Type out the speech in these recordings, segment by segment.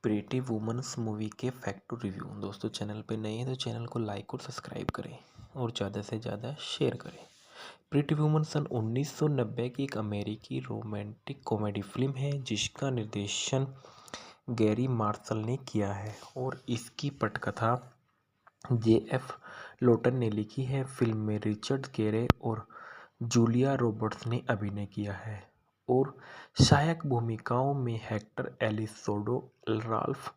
Pretty women's movie के fact to review. दोस्तों channel पे नए हैं तो चैनल को लाइक और सब्सक्राइब करें और ज़्यादा से ज़्यादा शेयर करें। प्रीटी वुमन सन 1990 की एक अमेरिकी रोमांटिक कॉमेडी फिल्म है जिसका निर्देशन गैरी मार्शल ने किया है और इसकी पटकथा J.F. लोटन ने लिखी है। फिल्म में रिचर्ड गेरे और जूलिया रॉबर्ट्स ने अभिनय किया है और सहायक भूमिकाओं में हेक्टर एलिसोडो, राल्फ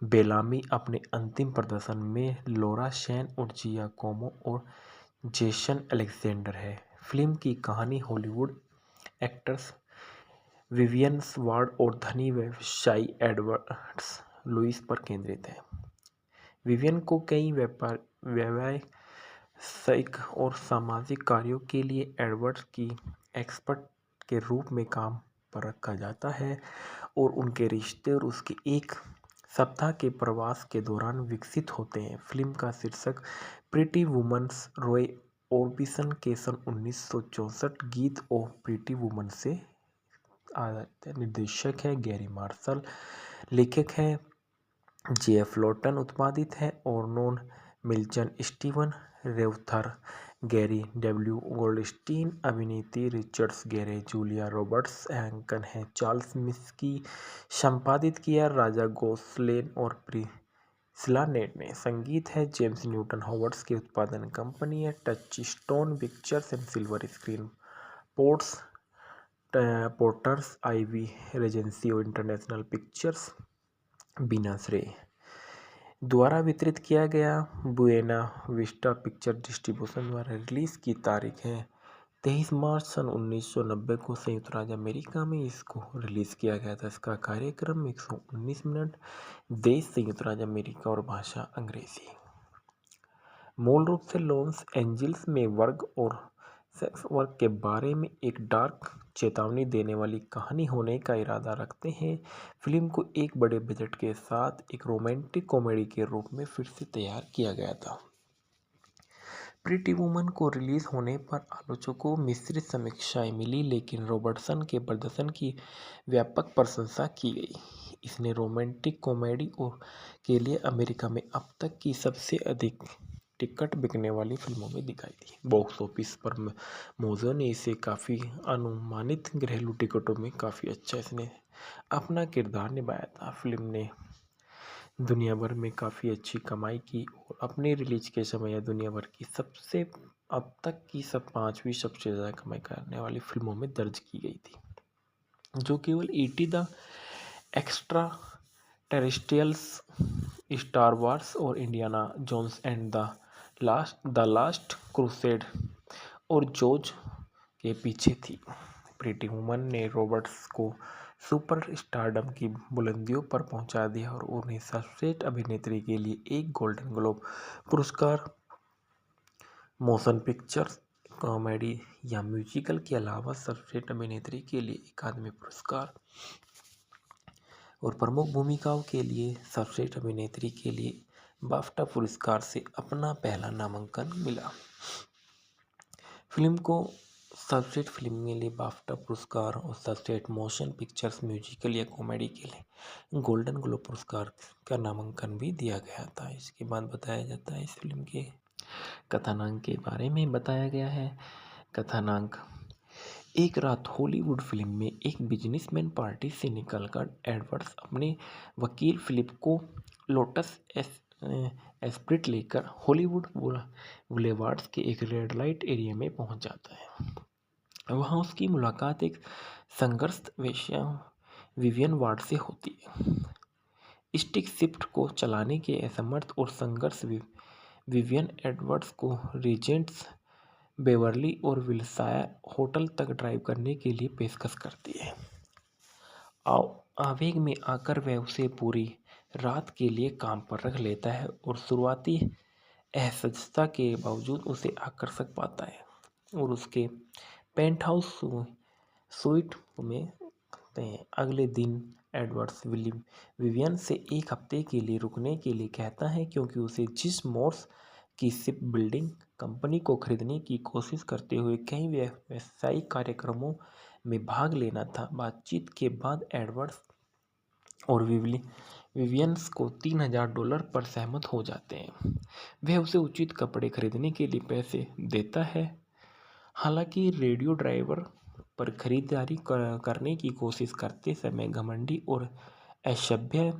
बेलामी अपने अंतिम प्रदर्शन में, लोरा शेन और जियाकोमो और जेसन अलेक्जेंडर है। फिल्म की कहानी हॉलीवुड एक्टर्स विवियन वार्ड और धनी व्यवसायी एडवर्ड लुइस पर केंद्रित है। विवियन को कई व्यावसायिक और सामाजिक कार्यों के लिए एडवर्ड की एक्सपर्ट के रूप में काम पर रखा जाता है और उनके रिश्ते और उसके एक सप्ताह के प्रवास के दौरान विकसित होते हैं। फिल्म का शीर्षक प्रीटी वुमन्स रॉय ऑर्बिसन के सन 1964 गीत ओ प्रीटी वुमन से आधारित है। निर्देशक है गैरी मार्शल, लेखक है J.F. लोटन, उत्पादित है ऑर्नोन मिल्चन, स्टीवन रेवथर, गैरी डब्ल्यू गोल्डस्टीन, अभिनेत्री रिचर्ड्स गेरे, जूलिया रॉबर्ट्स, एंकन है चार्ल्स मिस्की, संपादित किया राजा गोसलेन और प्रिसिला नेट ने। संगीत है जेम्स न्यूटन हॉवर्ड्स की उत्पादन कंपनी है Touchstone Pictures and Silver Screen Partners IV Regency और इंटरनेशनल पिक्चर्स बिना श्रेय द्वारा वितरित किया गया। बुएना विस्टा पिक्चर डिस्ट्रीब्यूशन द्वारा रिलीज की तारीख है 23 मार्च सन 1990 को संयुक्त राज्य अमेरिका में इसको रिलीज किया गया था। इसका कार्यक्रम 119 मिनट, देश संयुक्त राज्य अमेरिका और भाषा अंग्रेजी। मूल रूप से लॉस एंजिल्स में वर्ग और सेक्स वर्क के बारे में एक डार्क चेतावनी देने वाली कहानी होने का इरादा रखते हैं। फिल्म को एक बड़े बजट के साथ एक रोमांटिक कॉमेडी के रूप में फिर से तैयार किया गया था। प्रीटी वुमन को रिलीज होने पर आलोचकों को मिश्रित समीक्षाएं मिली, लेकिन रॉबर्टसन के प्रदर्शन की व्यापक प्रशंसा की गई। इसने रोमांटिक कॉमेडी और के लिए अमेरिका में अब तक की सबसे अधिक टिकट बिकने वाली फिल्मों में दिखाई दी। बॉक्स ऑफिस पर मोजो ने इसे काफ़ी अनुमानित घरेलू टिकटों में काफ़ी अच्छा इसने अपना किरदार निभाया था। फिल्म ने दुनिया भर में काफ़ी अच्छी कमाई की और अपने रिलीज के समय यह दुनिया भर की सबसे अब तक की पांचवी सबसे ज़्यादा कमाई करने वाली फिल्मों में दर्ज की गई थी, जो केवल E.T. The extra terrestrials, star wars और Indiana Jones and the last crusade और जॉर्ज के पीछे थी। प्रीटी वुमन ने रॉबर्ट्स को सुपर स्टारडम की बुलंदियों पर पहुंचा दिया और उन्हें सर्वश्रेष्ठ अभिनेत्री के लिए एक गोल्डन ग्लोब पुरस्कार, मोशन पिक्चर, कॉमेडी या म्यूजिकल के अलावा सर्वश्रेष्ठ अभिनेत्री के लिए अकादमी पुरस्कार और प्रमुख भूमिकाओं के लिए सर्वश्रेष्ठ अभिनेत्री के लिए बाफ्टा पुरस्कार से अपना पहला नामांकन मिला। फिल्म को सर्वश्रेष्ठ फिल्म के लिए बाफ्टा पुरस्कार और सर्वश्रेष्ठ मोशन पिक्चर्स, म्यूजिकल या कॉमेडी के लिए गोल्डन ग्लोब पुरस्कार का नामांकन भी दिया गया था। इसके बाद बताया जाता है इस फिल्म के कथानक के बारे में बताया गया है। कथानक: एक रात हॉलीवुड फिल्म में एक बिजनेसमैन पार्टी से निकलकर एडवर्ड्स अपने वकील फिलिप को लोटस एस्प्रिट लेकर हॉलीवुड बुलेवार्ड के एक रेड लाइट एरिया में पहुंच जाता है। वहां उसकी मुलाकात एक संघर्षरत वेश्या विवियन वार्ड से होती है। स्टिक शिफ्ट को चलाने के असमर्थ और संघर्ष विवियन एडवर्ड्स को रीजेंट्स बेवर्ली और विल्सायर होटल तक ड्राइव करने के लिए पेशकश करती है। आवेग में आकर वह उसे पूरी रात के लिए काम पर रख लेता है और शुरुआती असहजता के बावजूद उसे आकर्षक पाता है और उसके पेंटहाउस स्वीट में करते हैं। अगले दिन एडवर्ड्स विवियन से एक हफ्ते के लिए रुकने के लिए कहता है क्योंकि उसे जिस मोर्स की शिप बिल्डिंग कंपनी को खरीदने की कोशिश करते हुए कई व्यावसायिक कार्यक्रमों में भाग लेना था। बातचीत के बाद एडवर्ड्स और विवियंस को $3000 पर सहमत हो जाते हैं। वह उसे उचित कपड़े खरीदने के लिए पैसे देता है। हालांकि रेडियो ड्राइवर पर खरीदारी करने की कोशिश करते समय घमंडी और असभ्य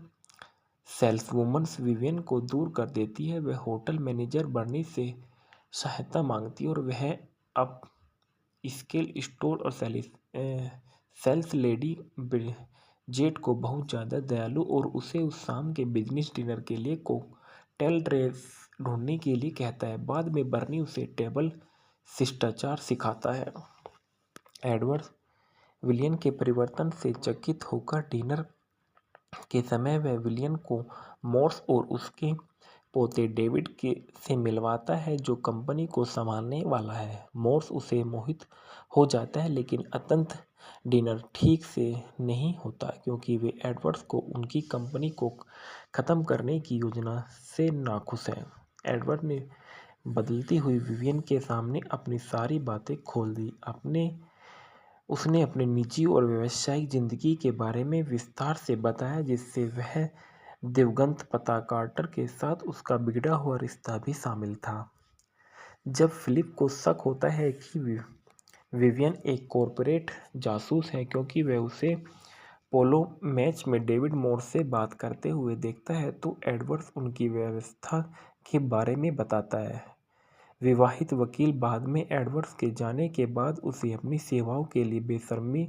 सेल्सवुमन विवियन को दूर कर देती है। वह होटल मैनेजर बर्नी से सहायता मांगती है और वह अब स्केल स्टोर और सेल्स लेडी जेट को बहुत ज़्यादा दयालु और उसे उस शाम के बिजनेस डिनर के लिए कॉकटेल ड्रेस ढूंढने के लिए कहता है। बाद में बर्नी उसे टेबल शिष्टाचार सिखाता है। एडवर्ड विलियन के परिवर्तन से चकित होकर डिनर के समय वह विलियन को मॉर्स और उसके पोते डेविड के से मिलवाता है जो कंपनी को संभालने वाला है। मॉर्स उसे मोहित हो जाता है लेकिन अंततः डिनर ठीक से नहीं होता क्योंकि वे एडवर्ड्स को उनकी कंपनी को ख़त्म करने की योजना से नाखुश हैं। एडवर्ड ने बदलती हुई विवियन के सामने अपनी सारी बातें खोल दी। उसने अपने निजी और व्यावसायिक जिंदगी के बारे में विस्तार से बताया जिससे वह दिवंगत पिता कार्टर के साथ उसका बिगड़ा हुआ रिश्ता भी शामिल था। जब फिलिप को शक होता है कि विवियन एक कॉर्पोरेट जासूस है क्योंकि वह उसे पोलो मैच में डेविड मॉर्स से बात करते हुए देखता है तो एडवर्ड उनकी व्यवस्था के बारे में बताता है। विवाहित वकील बाद में एडवर्ड्स के जाने के बाद उसे अपनी सेवाओं के लिए बेशर्मी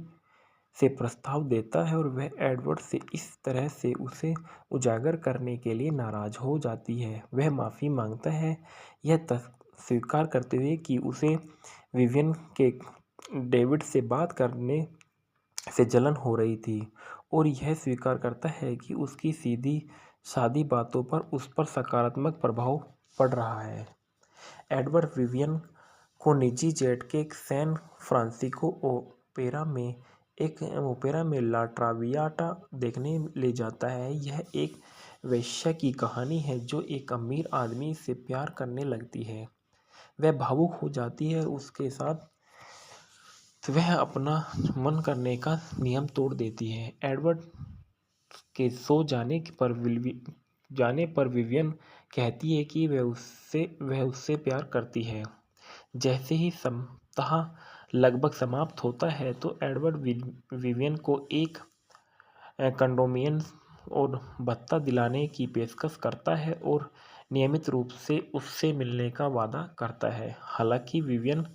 से प्रस्ताव देता है और वह एडवर्ड से इस तरह से उसे उजागर करने के लिए नाराज हो जाती है। वह माफ़ी मांगता है, यह स्वीकार करते हुए कि उसे विवियन के डेविड से बात करने से जलन हो रही थी और यह स्वीकार करता है कि उसकी सीधी सादी बातों पर उस पर सकारात्मक प्रभाव पड़ रहा है। एडवर्ड विवियन को निजी जेट के सैन फ्रांसिस्को ओपेरा में ला ट्रावियाटा देखने ले जाता है। यह एक वेश्या की कहानी है जो एक अमीर आदमी से प्यार करने लगती है। वह भावुक हो जाती है उसके साथ वह अपना मन करने का नियम तोड़ देती है। एडवर्ड के सो जाने पर विवियन कहती है कि वह उससे प्यार करती है। जैसे ही सप्ताह लगभग समाप्त होता है तो एडवर्ड विवियन को एक कंडोमिनियम और भत्ता दिलाने की पेशकश करता है और नियमित रूप से उससे मिलने का वादा करता है। हालांकि विवियन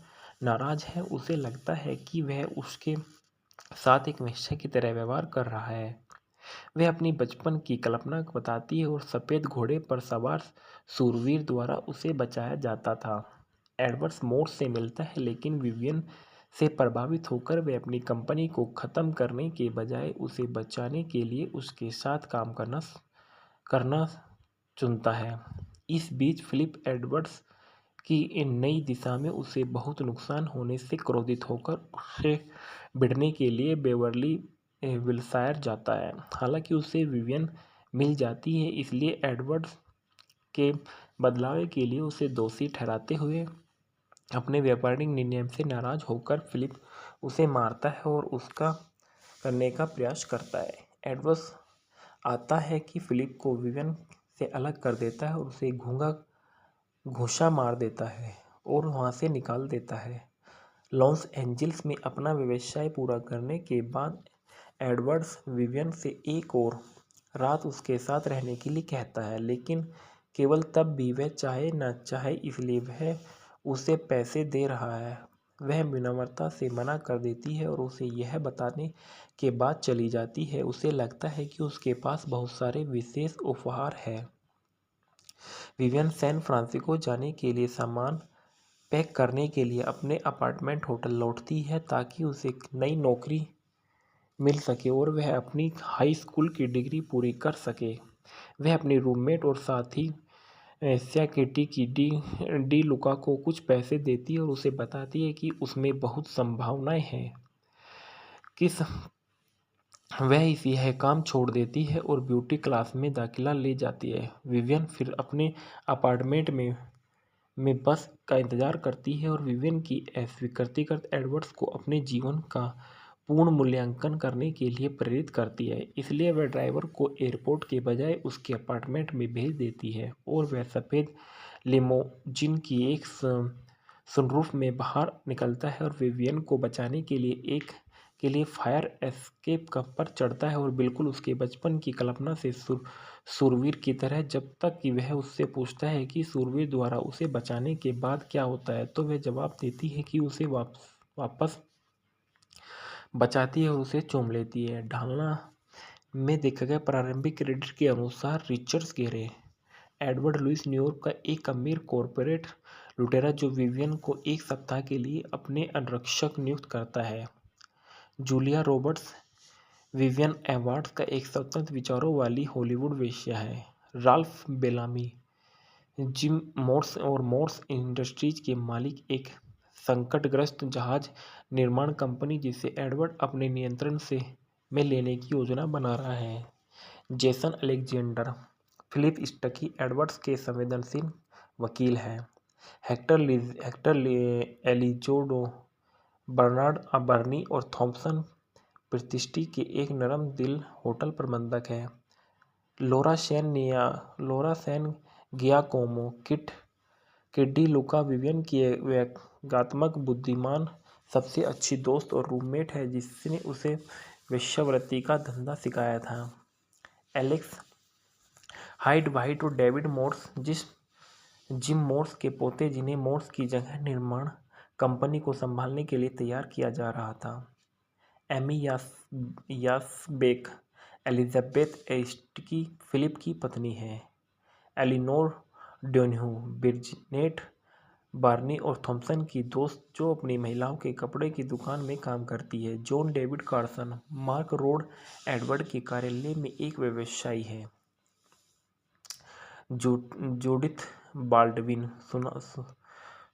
नाराज है, उसे लगता है कि वह उसके साथ एक वेश्या की तरह व्यवहार कर रहा है। वह अपनी बचपन की कल्पना बताती है और सफ़ेद घोड़े पर सवार शूरवीर द्वारा उसे बचाया जाता था। एडवर्ड्स मॉर्स से मिलता है लेकिन विवियन से प्रभावित होकर वह अपनी कंपनी को ख़त्म करने के बजाय उसे बचाने के लिए उसके साथ काम करना चुनता है। इस बीच फिलिप एडवर्ड्स की इन नई दिशा में उसे बहुत नुकसान होने से क्रोधित होकर उससे भिड़ने के लिए बेवर्ली विल्शायर जाता है। हालांकि उसे विवियन मिल जाती है इसलिए एडवर्ड्स के बदलाव के लिए उसे दोषी ठहराते हुए अपने व्यापारिक निर्णय से नाराज होकर फिलिप उसे मारता है और उसका करने का प्रयास करता है। एडवर्ड्स आता है कि फिलिप को विवियन से अलग कर देता है और उसे घूंसा मार देता है और वहाँ से निकाल देता है। लॉस एंजिल्स में अपना व्यवसाय पूरा करने के बाद एडवर्ड्स विवियन से एक और रात उसके साथ रहने के लिए कहता है लेकिन केवल तब भी वह चाहे न चाहे इसलिए वह उसे पैसे दे रहा है। वह विनम्रता से मना कर देती है और उसे यह बताने के बाद चली जाती है। उसे लगता है कि उसके पास बहुत सारे विशेष उपहार हैं। विवियन सैन फ्रांसिस्को जाने के लिए सामान पैक करने के लिए अपने अपार्टमेंट होटल लौटती है ताकि उसे एक नई नौकरी मिल सके और वह अपनी हाई स्कूल की डिग्री पूरी कर सके। वह अपनी रूममेट और साथी सैकेटी की डी लुका को कुछ पैसे देती है और उसे बताती है कि उसमें बहुत संभावनाएं हैं कि वह यह काम छोड़ देती है और ब्यूटी क्लास में दाखिला ले जाती है। विवियन फिर अपने अपार्टमेंट में बस का इंतज़ार करती है और विवियन की अस्वीकृति कर एडवर्ड्स को अपने जीवन का पूर्ण मूल्यांकन करने के लिए प्रेरित करती है। इसलिए वह ड्राइवर को एयरपोर्ट के बजाय उसके अपार्टमेंट में भेज देती है और वह सफ़ेद लिमोजिन की एक सनरूफ में बाहर निकलता है और विवियन को बचाने के लिए फायर एस्केप पर चढ़ता है और बिल्कुल उसके बचपन की कल्पना से शूरवीर की तरह, जब तक कि वह उससे पूछता है कि शूरवीर द्वारा उसे बचाने के बाद क्या होता है, तो वह जवाब देती है कि उसे वापस बचाती है और उसे चूम लेती है। ढालना में देखा गया प्रारंभिक क्रेडिट के अनुसार Richard Gere Edward Lewis New York का एक अमीर कॉरपोरेट लुटेरा जो विवियन को एक सप्ताह के लिए अपने अंगरक्षक नियुक्त करता है। जूलिया रॉबर्ट्स विवियन एवार्ड्स का एक स्वतंत्र विचारों वाली हॉलीवुड वेश्या है। राल्फ बेलामी जिम मोर्स और मोर्स इंडस्ट्रीज के मालिक एक संकटग्रस्त जहाज निर्माण कंपनी जिसे एडवर्ड अपने नियंत्रण में लेने की योजना बना रहा है। जेसन अलेक्जेंडर फिलिप स्टकी एडवर्ड्स के संवेदनशील वकील हैं। हेक्टर एलिजोडो बर्नार्ड बर्नी और थॉमसन प्रतिष्ठी के एक नरम दिल होटल प्रबंधक है। लोरा सैन गियाकोमो किड्डी लुका विवियन की व्यंग्यात्मक बुद्धिमान सबसे अच्छी दोस्त और रूममेट है जिसने उसे वेश्यावृत्ति का धंधा सिखाया था। एलेक्स हाइड वाइट और डेविड मोर्स जिम मोर्स के पोते जिन्हें मोर्स की जगह निर्माण कंपनी को संभालने के लिए तैयार किया जा रहा था। एमी यासबेक एलिजाबेथ एस्टकी फिलिप की पत्नी है। एलिनोर डोन्हू बिर्जनेट बार्नी और थॉमसन की दोस्त जो अपनी महिलाओं के कपड़े की दुकान में काम करती है। John David Carson mark road Edward के कार्यालय में एक व्यवसायी है। जूडिथ बाल्डविन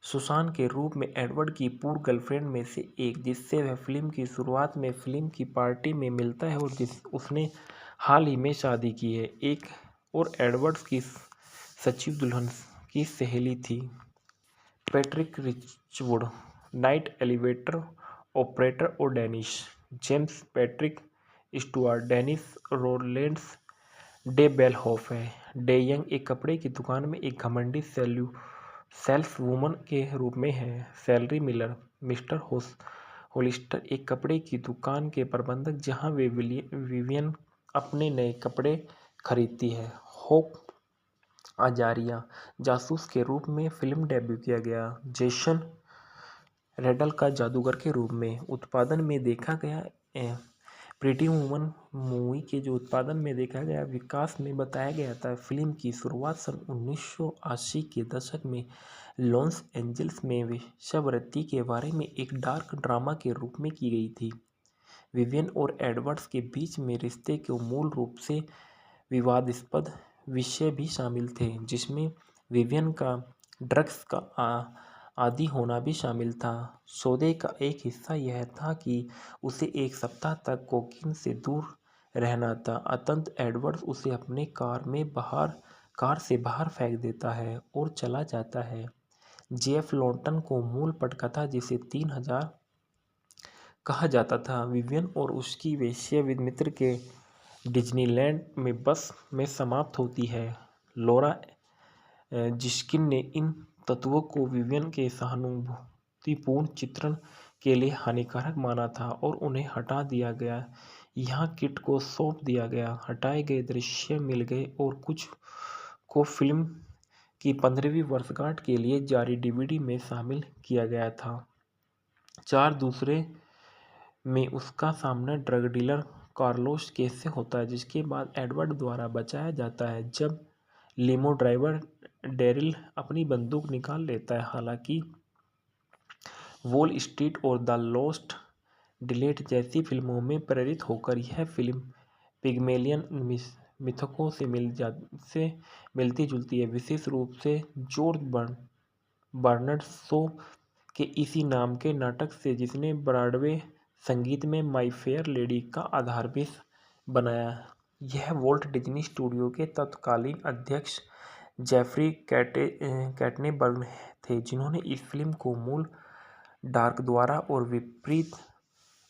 सुसान के रूप में एडवर्ड की पूर्व गर्लफ्रेंड में से एक, जिससे वह फिल्म की शुरुआत में फिल्म की पार्टी में मिलता है और उसने हाल ही में शादी की है। एक और एडवर्ड्स की सचिव दुल्हन की सहेली थी। Patrick Richwood night elevator operator और Dennis James Patrick Stuart Dennis Rolands de Belhoff है। डे यंग एक कपड़े की दुकान में एक घमंडी सेल्स वूमन के रूप में है। सैलरी मिलर मिस्टर होलिस्टर एक कपड़े की दुकान के प्रबंधक जहां विवियन अपने नए कपड़े खरीदती है। होप आजारिया जासूस के रूप में फिल्म डेब्यू किया गया। जेसन रेडल का जादूगर के रूप में उत्पादन में देखा गया। प्रीटी वुमन मूवी के जो उत्पादन में देखा गया विकास में बताया गया था। फिल्म की शुरुआत सन 1980 के दशक में लॉस एंजल्स में वेश्यावृत्ति के बारे में एक डार्क ड्रामा के रूप में की गई थी। विवियन और एडवर्ड्स के बीच में रिश्ते के मूल रूप से विवादास्पद विषय भी शामिल थे, जिसमें विवियन का ड्रग्स का आदी होना भी शामिल था। सौदे का एक हिस्सा यह था कि उसे एक सप्ताह तक कोकीन से दूर रहना था। अंततः एडवर्ड्स उसे अपने कार से बाहर फेंक देता है और चला जाता है। जेफ लॉन्टन को मूल पटकथा जिसे 3000 कहा जाता था, विवियन और उसकी वेश्या मित्र के डिज्नीलैंड में बस में समाप्त होती है। लोरा जिस्किन ने इन तत्वों को विवियन के सहानुभूतिपूर्ण चित्रण के लिए हानिकारक माना था और उन्हें हटा दिया गया। यहाँ किट को सौंप दिया गया। हटाए गए दृश्य मिल गए और कुछ को फिल्म की 15वीं वर्षगांठ के लिए जारी डीवीडी में शामिल किया गया था। 4 दूसरे में उसका सामना ड्रग डीलर कार्लोस केस से होता है, जिसके बाद एडवर्ड द्वारा बचाया जाता है जब लिमो ड्राइवर डेरिल अपनी बंदूक निकाल लेता है। हालांकि वॉल स्ट्रीट और द लॉस्ट डिलेट जैसी फिल्मों में प्रेरित होकर यह फिल्म पिग्मेलियन मिथकों से मिलती जुलती है, विशेष रूप से जॉर्ज बर्नार्ड शॉ के इसी नाम के नाटक से, जिसने ब्रॉडवे संगीत में माई फेयर लेडी का आधार भी बनाया। यह वॉल्ट डिज्नी स्टूडियो के तत्कालीन अध्यक्ष जेफरी कैटनेबर्ग थे, जिन्होंने इस फिल्म को मूल डार्क द्वारा और विपरीत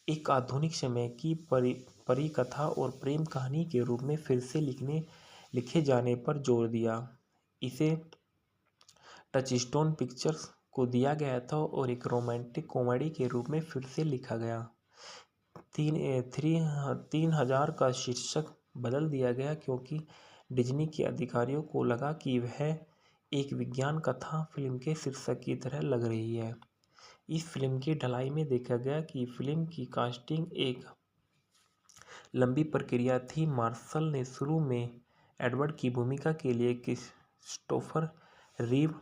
एक आधुनिक समय की परिकथा और प्रेम कहानी के रूप में फिर से लिखे जाने पर जोर दिया। इसे टचस्टोन पिक्चर्स को दिया गया था और एक रोमांटिक कॉमेडी के रूप में फिर से लिखा गया। 3000 का शीर्षक बदल दिया गया क्योंकि डिज्नी के अधिकारियों को लगा कि वह एक विज्ञान कथा फिल्म के शीर्षक की तरह लग रही है। इस फिल्म की ढलाई में देखा गया कि फिल्म की कास्टिंग एक लंबी प्रक्रिया थी। मार्शल ने शुरू में एडवर्ड की भूमिका के लिए Christopher Reeve,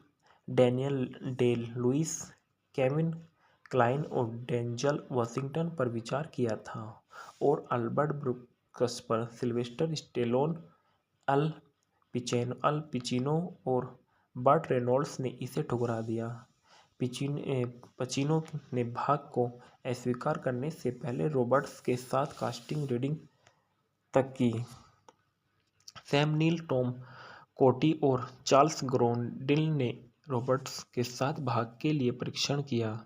Daniel Day Lewis, Kevin Kline और डेंजल वाशिंगटन पर विचार किया था और अल्बर्ट ब्रूक्स पर सिल्वेस्टर स्टेलोन, अल पिचिनो और बर्ट रेनॉल्ड्स ने इसे ठुकरा दिया। पचिनो ने भाग को अस्वीकार करने से पहले रॉबर्ट्स के साथ कास्टिंग रीडिंग तक की। सैम नील, टॉम कोटी और चार्ल्स ग्रोंडिल ने रॉबर्ट्स के साथ भाग के लिए परीक्षण किया।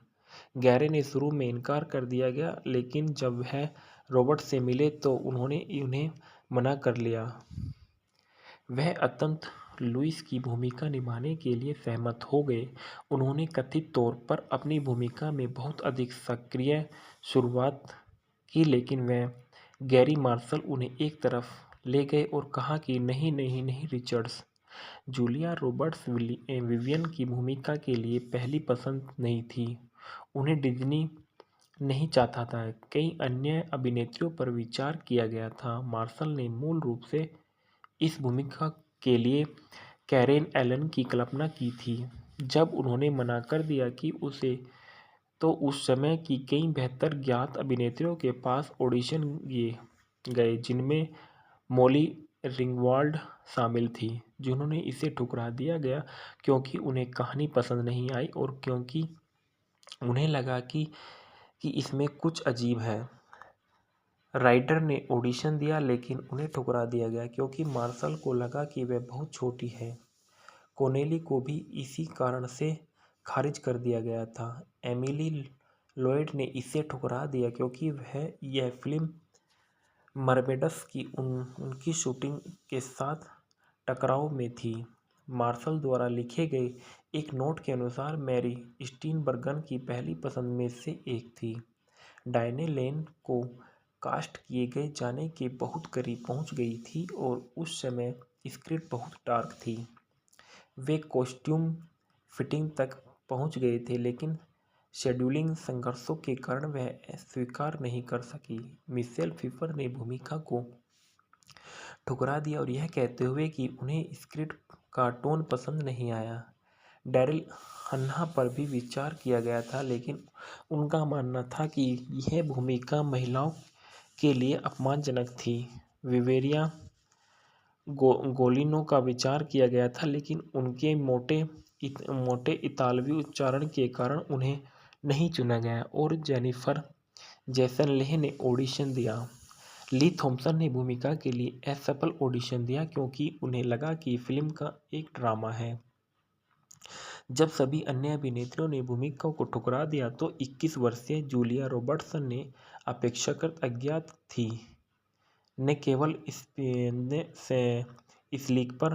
गैरे ने शुरू में इनकार कर दिया गया, लेकिन जब वह रॉबर्ट से मिले तो उन्होंने उन्हें मना कर लिया। वह अंततः लुइस की भूमिका निभाने के लिए सहमत हो गए। उन्होंने कथित तौर पर अपनी भूमिका में बहुत अधिक सक्रिय शुरुआत की, लेकिन वह गैरी मार्शल उन्हें एक तरफ ले गए और कहा कि नहीं नहीं नहीं रिचर्ड्स। जूलिया रॉबर्ट्स विवियन की भूमिका के लिए पहली पसंद नहीं थी। उन्हें डिज्नी नहीं चाहता था। कई अन्य अभिनेत्रियों पर विचार किया गया था। मार्शल ने मूल रूप से इस भूमिका के लिए कैरेन एलन की कल्पना की थी। जब उन्होंने मना कर दिया कि उसे, तो उस समय की कई बेहतर ज्ञात अभिनेत्रियों के पास ऑडिशन गए, जिनमें मॉली रिंगवाल्ड शामिल थी, जिन्होंने इसे ठुकरा दिया गया क्योंकि उन्हें कहानी पसंद नहीं आई और क्योंकि उन्हें लगा कि इसमें कुछ अजीब है। राइडर ने ऑडिशन दिया, लेकिन उन्हें ठुकरा दिया गया क्योंकि मार्शल को लगा कि वह बहुत छोटी है। कोनेली को भी इसी कारण से खारिज कर दिया गया था। एमिली लॉयड ने इसे ठुकरा दिया क्योंकि यह फिल्म मरमेड्स की उनकी शूटिंग के साथ टकराव में थी। मार्शल द्वारा लिखे गए एक नोट के अनुसार मैरी स्टीनबर्गन की पहली पसंद में से एक थी। डायने लेन को कास्ट किए गए जाने के बहुत करीब पहुंच गई थी और उस समय स्क्रिप्ट बहुत डार्क थी। वे कॉस्ट्यूम फिटिंग तक पहुंच गए थे, लेकिन शेड्यूलिंग संघर्षों के कारण वह स्वीकार नहीं कर सकी। मिशेल फिफर ने भूमिका को ठुकरा दिया और यह कहते हुए कि उन्हें स्क्रिप्ट का टोन पसंद नहीं आया। डैरिल हन्ना पर भी विचार किया गया था, लेकिन उनका मानना था कि यह भूमिका महिलाओं के लिए अपमानजनक थी। विवेरिया गोलिनो का विचार किया गया था, लेकिन उनके मोटे इतालवी उच्चारण के कारण उन्हें नहीं चुना गया और जेनिफर जेसन लेह ने ऑडिशन दिया। ली थॉम्पसन ने भूमिका के लिए असफल ऑडिशन दिया क्योंकि उन्हें लगा कि फिल्म का एक ड्रामा है। जब सभी अन्य अभिनेत्रियों ने भूमिका को ठुकरा दिया तो 21 वर्षीय जूलिया रॉबर्ट्सन ने अपेक्षाकृत अज्ञात थी ने केवल स्लीपर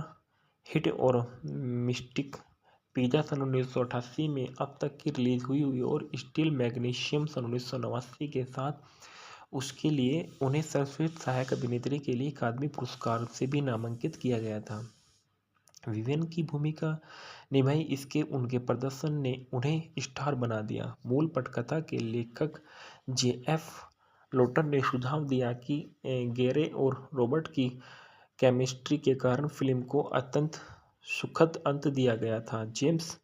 हिट और मिस्टिक पिज़्ज़ा सन 1988 में अब तक की रिलीज हुई और स्टील मैग्नीशियम सन 1989 के साथ उसके लिए उन्हें सर्वश्रेष्ठ सहायक अभिनेत्री के लिए अकादमी पुरस्कार से भी नामांकित किया गया था। विवियन की भूमिका निभाई, इसके उनके प्रदर्शन ने उन्हें स्टार बना दिया। मूल पटकथा के लेखक J.F. लोटर ने सुझाव दिया कि गैरे और रॉबर्ट की केमिस्ट्री के कारण फिल्म को अत्यंत सुखद अंत दिया गया था। जेम्स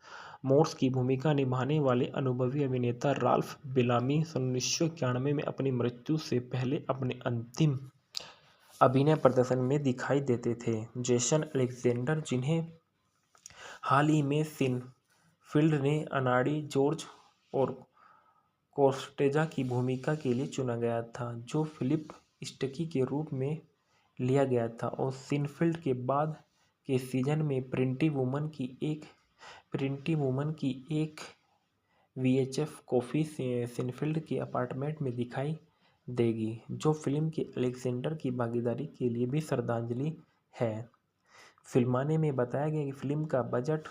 मोर्स की भूमिका निभाने वाले अनुभवी अभिनेता राल्फ बेलामी 1991 में अपनी मृत्यु से पहले अपने अंतिम अभिनय प्रदर्शन में दिखाई देते थे। जेसन अलेक्जेंडर, जिन्हें हाल ही में सिनफील्ड ने अनाड़ी जॉर्ज और कोर्टेजा की भूमिका के लिए चुना गया था, जो फिलिप स्टकी के रूप में लिया गया था, और सिनफील्ड के बाद के सीजन में प्रिटी वुमन की एक VHF कॉपी सिनफील्ड के अपार्टमेंट में दिखाई देगी, जो फिल्म के अलेक्जेंडर की भागीदारी के लिए भी श्रद्धांजलि है। फिल्माने में बताया गया कि फिल्म का बजट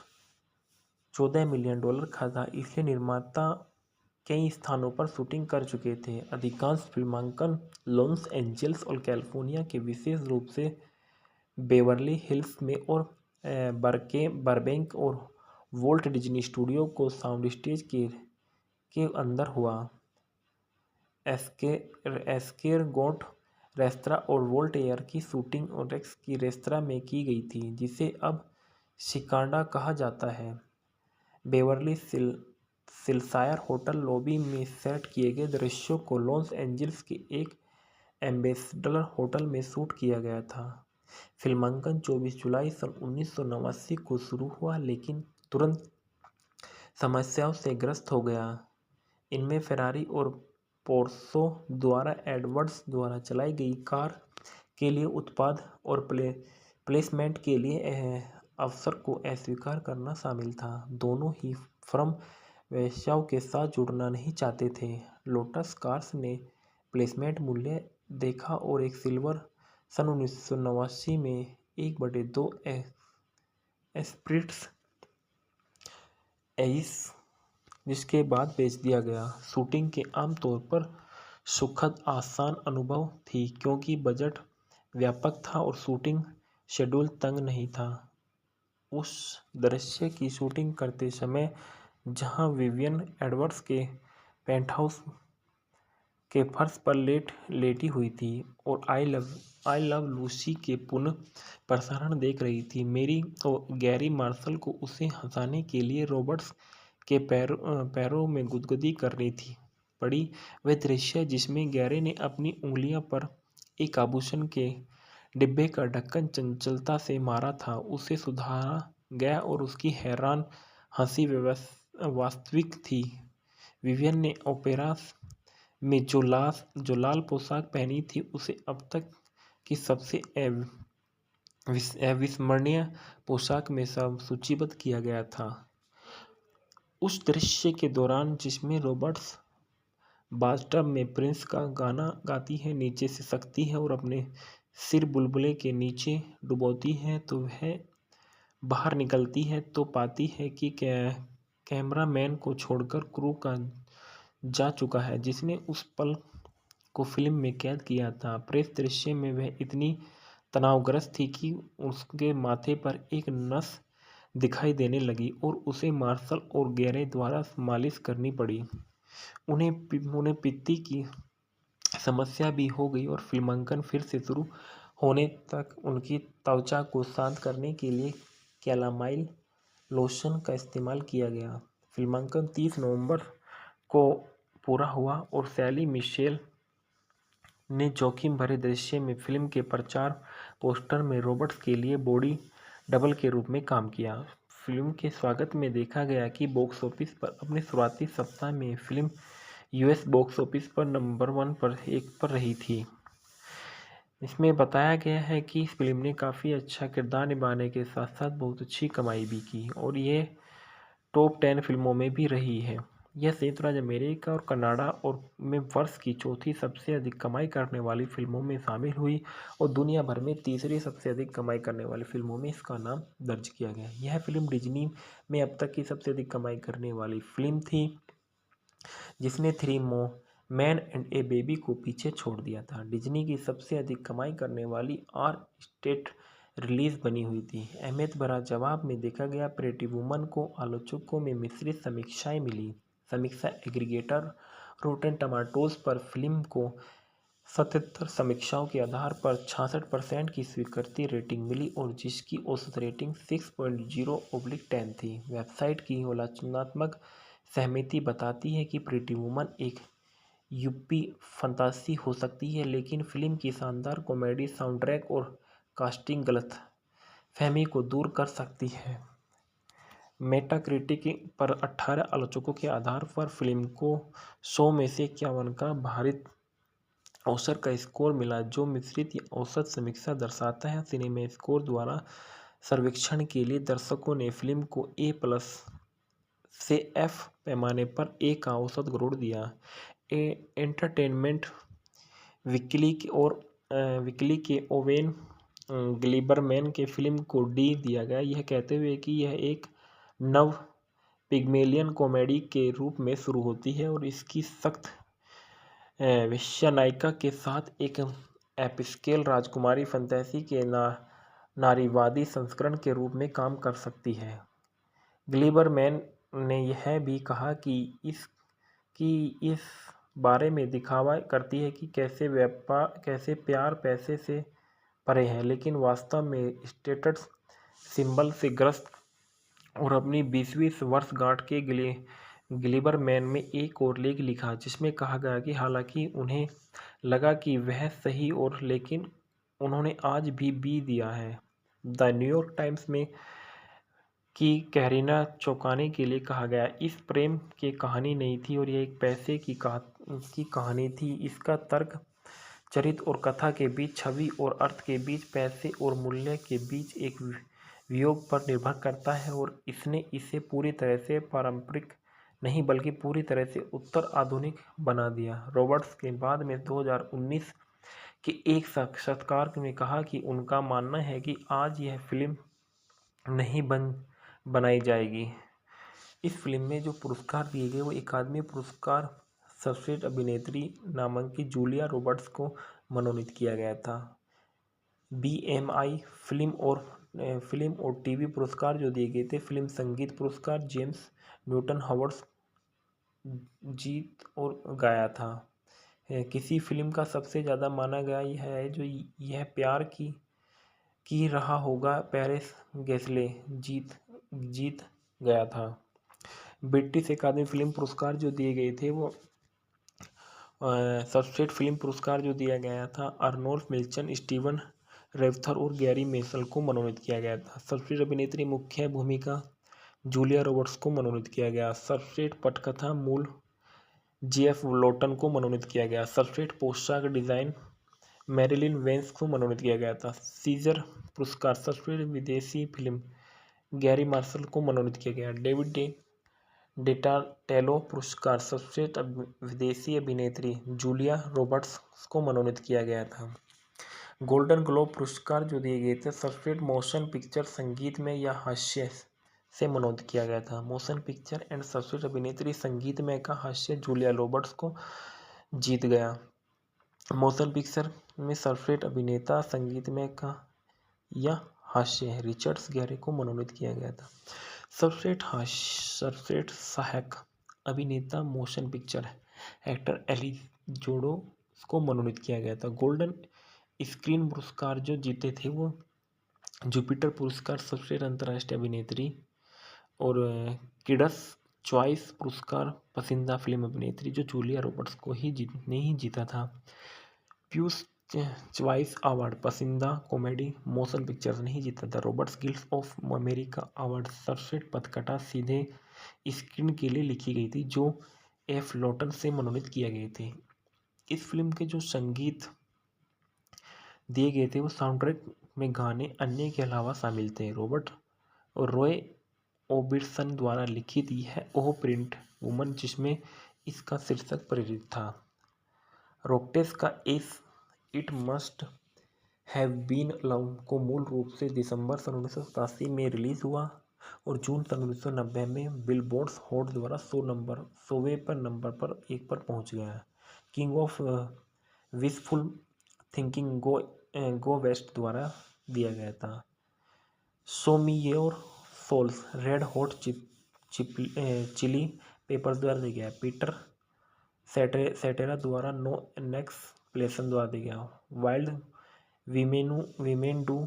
$14 मिलियन का था, इसलिए निर्माता कई स्थानों पर शूटिंग कर चुके थे। अधिकांश फिल्मांकन लॉस एंजल्स और कैलिफोर्निया के विशेष रूप से बेवर्ली हिल्स में और बर्बैंक और वॉल्ट डिज्नी स्टूडियो को साउंड स्टेज के अंदर हुआ। एस्केरगोट रेस्तरां और वोल्ट एयर की शूटिंग ओरेक्स की रेस्तरां में की गई थी, जिसे अब शिकागो कहा जाता है। बेवर्ली हिल्सायर होटल लॉबी में सेट किए गए दृश्यों को लॉस एंजल्स के एक एम्बेसडर होटल में शूट किया गया था। फिल्मांकन 24 जुलाई सन 1989 को शुरू हुआ, लेकिन तुरंत समस्याओं से ग्रस्त हो गया। इनमें फेरारी और पोर्शे द्वारा एडवर्ड्स द्वारा चलाई गई कार के लिए उत्पाद और प्लेसमेंट के लिए अवसर को अस्वीकार करना शामिल था। दोनों ही फर्म व्यवसायों के साथ जुड़ना नहीं चाहते थे। लोटस कार्स ने प्लेसमेंट मूल्य देखा और एक सिल्वर सन 1989 में 1/2 एस्प्रिट्स एइस जिसके बाद बेच दिया गया। शूटिंग के आमतौर पर सुखद आसान अनुभव थी, क्योंकि बजट व्यापक था और शूटिंग शेड्यूल तंग नहीं था। उस दृश्य की शूटिंग करते समय जहां विवियन एडवर्ड्स के पेंटहाउस के फर्श पर लेटी हुई थी और आई लव लूसी के पुनः प्रसारण देख रही थी, मेरी और गैरी मार्शल को उसे हंसाने के लिए रॉबर्ट्स के पैरों में गुदगुदी करनी थी पड़ी। वह दृश्य जिसमें गैरी ने अपनी उंगलियों पर एक आभूषण के डिब्बे का ढक्कन चंचलता से मारा था, उसे सुधारा गया और उसकी हैरान हंसी वास्तविक थी। विवियन ने ओपेरा में जो लाल पोशाक पहनी थी, उसे अब तक की सबसे अविस्मरणीय पोशाक में सूचीबद्ध किया गया था। उस दृश्य के दौरान जिसमें रॉबर्ट्स बाथटब में प्रिंस का गाना गाती है, नीचे से सकती है और अपने सिर बुलबुले के नीचे डुबोती है, तो वह बाहर निकलती है तो पाती है कि कैमरामैन को छोड़कर क्रू का जा चुका है, जिसने उस पल को फिल्म में कैद किया था। प्रेस दृश्य में वह इतनी तनावग्रस्त थी कि उसके माथे पर एक नस दिखाई देने लगी और उसे मार्शल और गैरे द्वारा मालिश करनी पड़ी। उन्हें पित्ती की समस्या भी हो गई और फिल्मांकन फिर से शुरू होने तक उनकी त्वचा को शांत करने के लिए कैलामाइल लोशन का इस्तेमाल किया गया। फिल्मांकन 30 नवंबर को पूरा हुआ और सैली मिशेल ने जोखिम भरे दृश्य में फिल्म के प्रचार पोस्टर में रॉबर्ट्स के लिए बॉडी डबल के रूप में काम किया। फिल्म के स्वागत में देखा गया कि बॉक्स ऑफिस पर अपने शुरुआती सप्ताह में फिल्म यूएस बॉक्स ऑफिस पर नंबर 1 पर रही थी। इसमें बताया गया है कि इस फिल्म ने काफ़ी अच्छा किरदार निभाने के साथ साथ बहुत अच्छी कमाई भी की और ये टॉप 10 फिल्मों में भी रही है। यह संयुक्त राज्य अमेरिका और कनाडा और में वर्ष की चौथी सबसे अधिक कमाई करने वाली फिल्मों में शामिल हुई और दुनिया भर में तीसरी सबसे अधिक कमाई करने वाली फिल्मों में इसका नाम दर्ज किया गया। यह फिल्म डिज्नी में अब तक की सबसे अधिक कमाई करने वाली फिल्म थी, जिसने three man and A baby को पीछे छोड़ दिया था। डिज्नी की सबसे अधिक कमाई करने वाली आर स्टेट रिलीज बनी हुई थी। अहमियत भरा जवाब में देखा गया प्रेटी वुमन को आलोचकों में मिश्रित समीक्षाएं मिली। समीक्षा एग्रीगेटर रोटेन टमाटोज पर फिल्म को 77 समीक्षाओं के आधार पर 66% की स्वीकृति रेटिंग मिली और जिसकी औसत रेटिंग 6.0/10 थी। वेबसाइट की आलोचनात्मक सहमति बताती है कि प्रीटी वुमन एक यूपी फंतासी हो सकती है, लेकिन फिल्म की शानदार कॉमेडी साउंडट्रैक और कास्टिंग गलतफहमी को दूर कर सकती है। मेटाक्रिटिक पर 18 आलोचकों के आधार पर फिल्म को 100 में से 51 का भारित औसत का स्कोर मिला, जो मिश्रित या औसत समीक्षा दर्शाता है। सिनेमा स्कोर द्वारा सर्वेक्षण के लिए दर्शकों ने फिल्म को A+ से F पैमाने पर A का औसत ग्रेड दिया। एंटरटेनमेंट विकली के ओवेन ग्लीबरमैन के फिल्म को डी दिया गया, यह कहते हुए कि यह एक नव पिग्मेलियन कॉमेडी के रूप में शुरू होती है और इसकी सख्त वेश्यानायिका के साथ एक एपिस्केल राजकुमारी फंतासी के नारीवादी संस्करण के रूप में काम कर सकती है। ग्लीबरमैन ने यह भी कहा कि इस बारे में दिखावा करती है कि कैसे प्यार पैसे से परे है, लेकिन वास्तव में स्टेटस सिंबल से ग्रस्त। और अपनी 20वीं वर्षगांठ के ग्लीबरमैन में एक और लेख लिखा जिसमें कहा गया कि हालांकि उन्हें लगा कि वह सही और लेकिन उन्होंने आज भी बी दिया है। द न्यूयॉर्क टाइम्स में कि कैटरीना चौंकाने के लिए कहा गया, इस प्रेम की कहानी नहीं थी और यह एक पैसे की कहानी थी। इसका तर्क चरित्र और कथा के बीच, छवि और अर्थ के बीच, पैसे और मूल्य के बीच एक वियोग पर निर्भर करता है और इसने इसे पूरी तरह से पारंपरिक नहीं बल्कि पूरी तरह से उत्तर आधुनिक बना दिया। रॉबर्ट्स के बाद में 2019 के एक साक्षात्कार में कहा कि उनका मानना है कि आज यह फिल्म नहीं बनाई जाएगी। इस फिल्म में जो पुरस्कार दिए गए वो अकादमी पुरस्कार सर्वश्रेष्ठ अभिनेत्री नामांकित जूलिया रॉबर्ट्स को मनोनीत किया गया था। BMI फिल्म और टीवी पुरस्कार जो दिए गए थे, फिल्म संगीत पुरस्कार जेम्स न्यूटन हॉवर्ड जीत और गाया था। किसी फिल्म का सबसे ज़्यादा माना गया यह है जो यह प्यार की रहा होगा, पेरिस गैसले जीत गया था। ब्रिटिश अकादमी फिल्म पुरस्कार जो दिए गए थे वो सर्वश्रेष्ठ फिल्म पुरस्कार जो दिया गया था अर्नोल्फ मिल्चन, स्टीवन रेवथर और गैरी मेसल को मनोनीत किया गया था। सर्वश्रेष्ठ अभिनेत्री मुख्य भूमिका जूलिया रॉबर्ट्स को मनोनीत किया गया। सर्वश्रेष्ठ पटकथा मूल JF लॉटन को मनोनीत किया गया। सर्वश्रेष्ठ पोशाक डिजाइन मैरिलिन वेंस को मनोनीत किया गया था। सीजर पुरस्कार सर्वश्रेष्ठ विदेशी फिल्म गैरी मार्शल को मनोनीत किया गया। डेविड डेटाटेलो पुरस्कार सर्वश्रेष्ठ विदेशी अभिनेत्री जूलिया रॉबर्ट्स को मनोनीत किया गया था। गोल्डन ग्लोब पुरस्कार जो दिए गए थे सर्वश्रेष्ठ मोशन पिक्चर संगीत में या हास्य से मनोनीत किया गया था। मोशन पिक्चर एंड सर्वश्रेष्ठ अभिनेत्री संगीत में का हास्य जूलिया रॉबर्ट्स को जीत गया। मोशन पिक्चर में सर्वश्रेष्ठ अभिनेता संगीत में का या हास्य रिचर्ड्स गैरे को मनोनीत किया गया था। सर्वश्रेष्ठ सहायक अभिनेता मोशन पिक्चर एक्टर एलिजोडो को मनोनीत किया गया था। गोल्डन स्क्रीन पुरस्कार जो जीते थे वो जुपिटर पुरस्कार सर्वश्रेष्ठ अंतर्राष्ट्रीय अभिनेत्री और किड्स चॉइस पुरस्कार पसंदीदा फिल्म अभिनेत्री जो जूलिया रॉबर्ट्स को नहीं जीता था। प्यूस चॉइस अवार्ड पसंदीदा कॉमेडी मोशन पिक्चर नहीं जीता था। Roberts guild of America award सर्वश्रेष्ठ पटकथा सीधे स्क्रीन के लिए लिखी गई थी जो F लॉटन से मनोनीत किए गए थे। इस फिल्म के जो संगीत दिए गए थे वो साउंडट्रैक में गाने अन्य के अलावा शामिल थे। रॉबर्ट और रॉय ओबिर्सन द्वारा लिखित यह ओह प्रिंट वुमन जिसमें इसका शीर्षक प्रेरित था। रॉकेट्स का It Must Have Been Love को मूल रूप से दिसंबर 1987 में रिलीज हुआ और जून 1990 में बिलबोर्ड हॉट द्वारा 100वें नंबर पर एक पर पहुंच गया। King of Wishful Thinking Go West द्वारा दिया गया था। Show Me Your Souls Red Hot Chili Peppers द्वारा दिया गया। पीटर सेटेरा द्वारा नो नेक्स प्लेसन द्वारा दिया गया। वाइल्ड वीमेन डू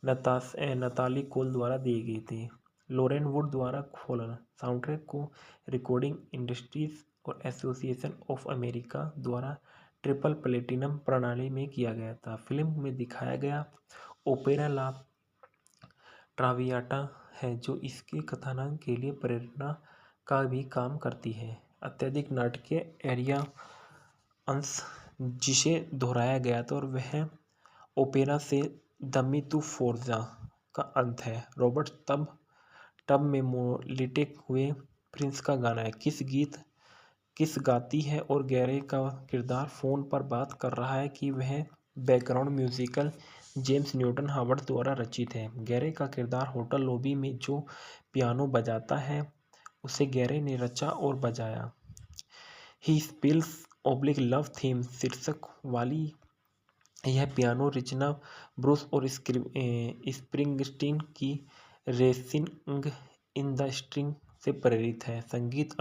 नताली कोल द्वारा दी गई थी। लोरेन वुड द्वारा खोलना साउंडट्रैक को रिकॉर्डिंग इंडस्ट्रीज और एसोसिएशन ऑफ अमेरिका द्वारा ट्रिपल प्लेटिनम प्रणाली में किया गया था। फिल्म में दिखाया गया ओपेरा ला ट्रावियाटा है जो इसके कथानक के लिए प्रेरणा का भी काम करती है। अत्यधिक नाटकीय एरिया अंश जिसे दोहराया गया था और वह ओपेरा से द मिथ फोर्जा का अंत है। रॉबर्ट टब में मोलिटे हुए प्रिंस का गाना है। किस गीत किस गाती है और गैरे का किरदार फ़ोन पर बात कर रहा है कि वह background musical James Newton Howard द्वारा रचित है। गैरे का किरदार होटल लॉबी में जो पियानो बजाता है उसे गैरे ने रचा और बजाया। ही स्पिल्स ओब्लिक लव थीम शीर्षक वाली यह पियानो रचना ब्रूस और स्प्रिंगस्टीन की रेसिंग इन द स्ट्रिंग से प्रेरित है। संगीत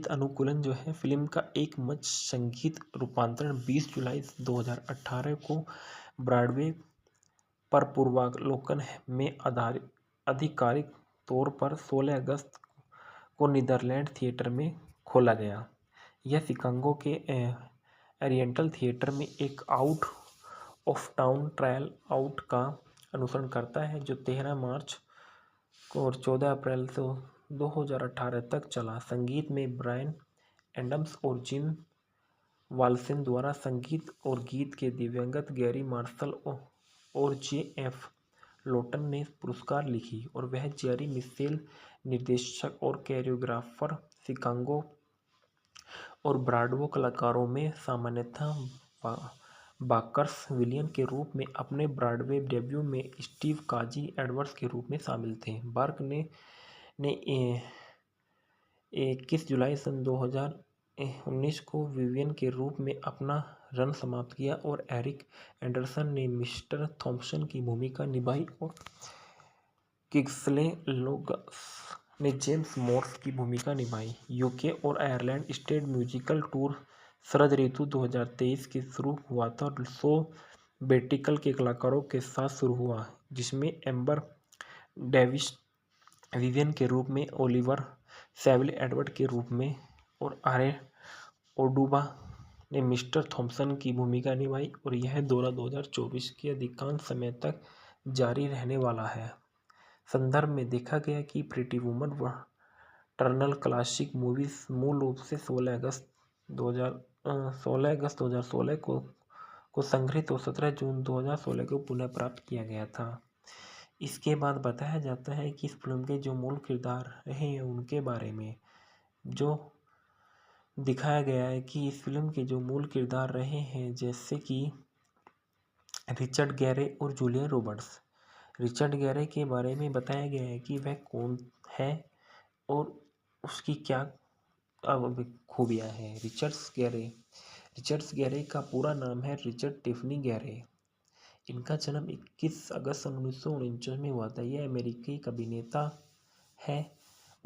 अनुकूलन जो है फिल्म का एक मंच संगीत रूपांतरण 20 जुलाई 2018 को ब्रॉडवे पर पूर्वावलोकन में आधिकारिक तौर पर 16 अगस्त को नीदरलैंड थिएटर में खोला गया। यह शिकागो के ओरिएंटल थिएटर में एक out of town trial out का अनुसरण करता है जो 13 मार्च और 14 अप्रैल 2018 तक चला। संगीत में ब्रायन एडम्स और जिम वाल्सन द्वारा संगीत और गीत के दिवंगत गैरी मार्शल और जे.एफ. लोटन ने पुरस्कार लिखी और वह जेरी मिशेल निर्देशक और कोरियोग्राफर शिकागो और ब्रॉडवे कलाकारों में सामान्यतः बाकर्स विलियन के रूप में अपने ब्रॉडवे डेब्यू में स्टीव काजी एडवर्ड्स के रूप में शामिल थे। बार्क ने 21 जुलाई सन 2019 को विवियन के रूप में अपना रन समाप्त किया और एरिक एंडरसन ने मिस्टर थॉम्पसन की भूमिका निभाई और किंग्सले लोगस ने जेम्स मॉर्स की भूमिका निभाई। यूके और आयरलैंड स्टेट म्यूजिकल टूर शरद ऋतु 2023 के शुरू हुआ था और शो बेटिकल के कलाकारों के साथ शुरू हुआ जिसमें एम्बर डेविस विवियन के रूप में, ओलिवर सेविल एडवर्ड के रूप में और आरे ओडुबा ने मिस्टर थॉम्पसन की भूमिका निभाई और यह दौरा 2024 के अधिकांश समय तक जारी रहने वाला है। संदर्भ में देखा गया कि प्रीटी वुमन व टर्नल क्लासिक मूवीज मूल रूप से 16 अगस्त 2016 को संग्रहित और 17 जून 2016 को पुनः प्राप्त किया गया था। इसके बाद बताया जाता है कि इस फिल्म के जो मूल किरदार रहे हैं उनके बारे में जो दिखाया गया है कि इस फिल्म के जो मूल किरदार रहे हैं जैसे कि रिचर्ड गैरे और जूलिया रॉबर्ट्स। रिचर्ड गैरे के बारे में बताया गया है कि वह कौन है और उसकी क्या खूबियाँ हैं। रिचर्ड गैरे का पूरा नाम है रिचर्ड टिफनी गैरे। इनका जन्म 21 अगस्त 1949 में हुआ था। यह अमेरिकी अभिनेता है।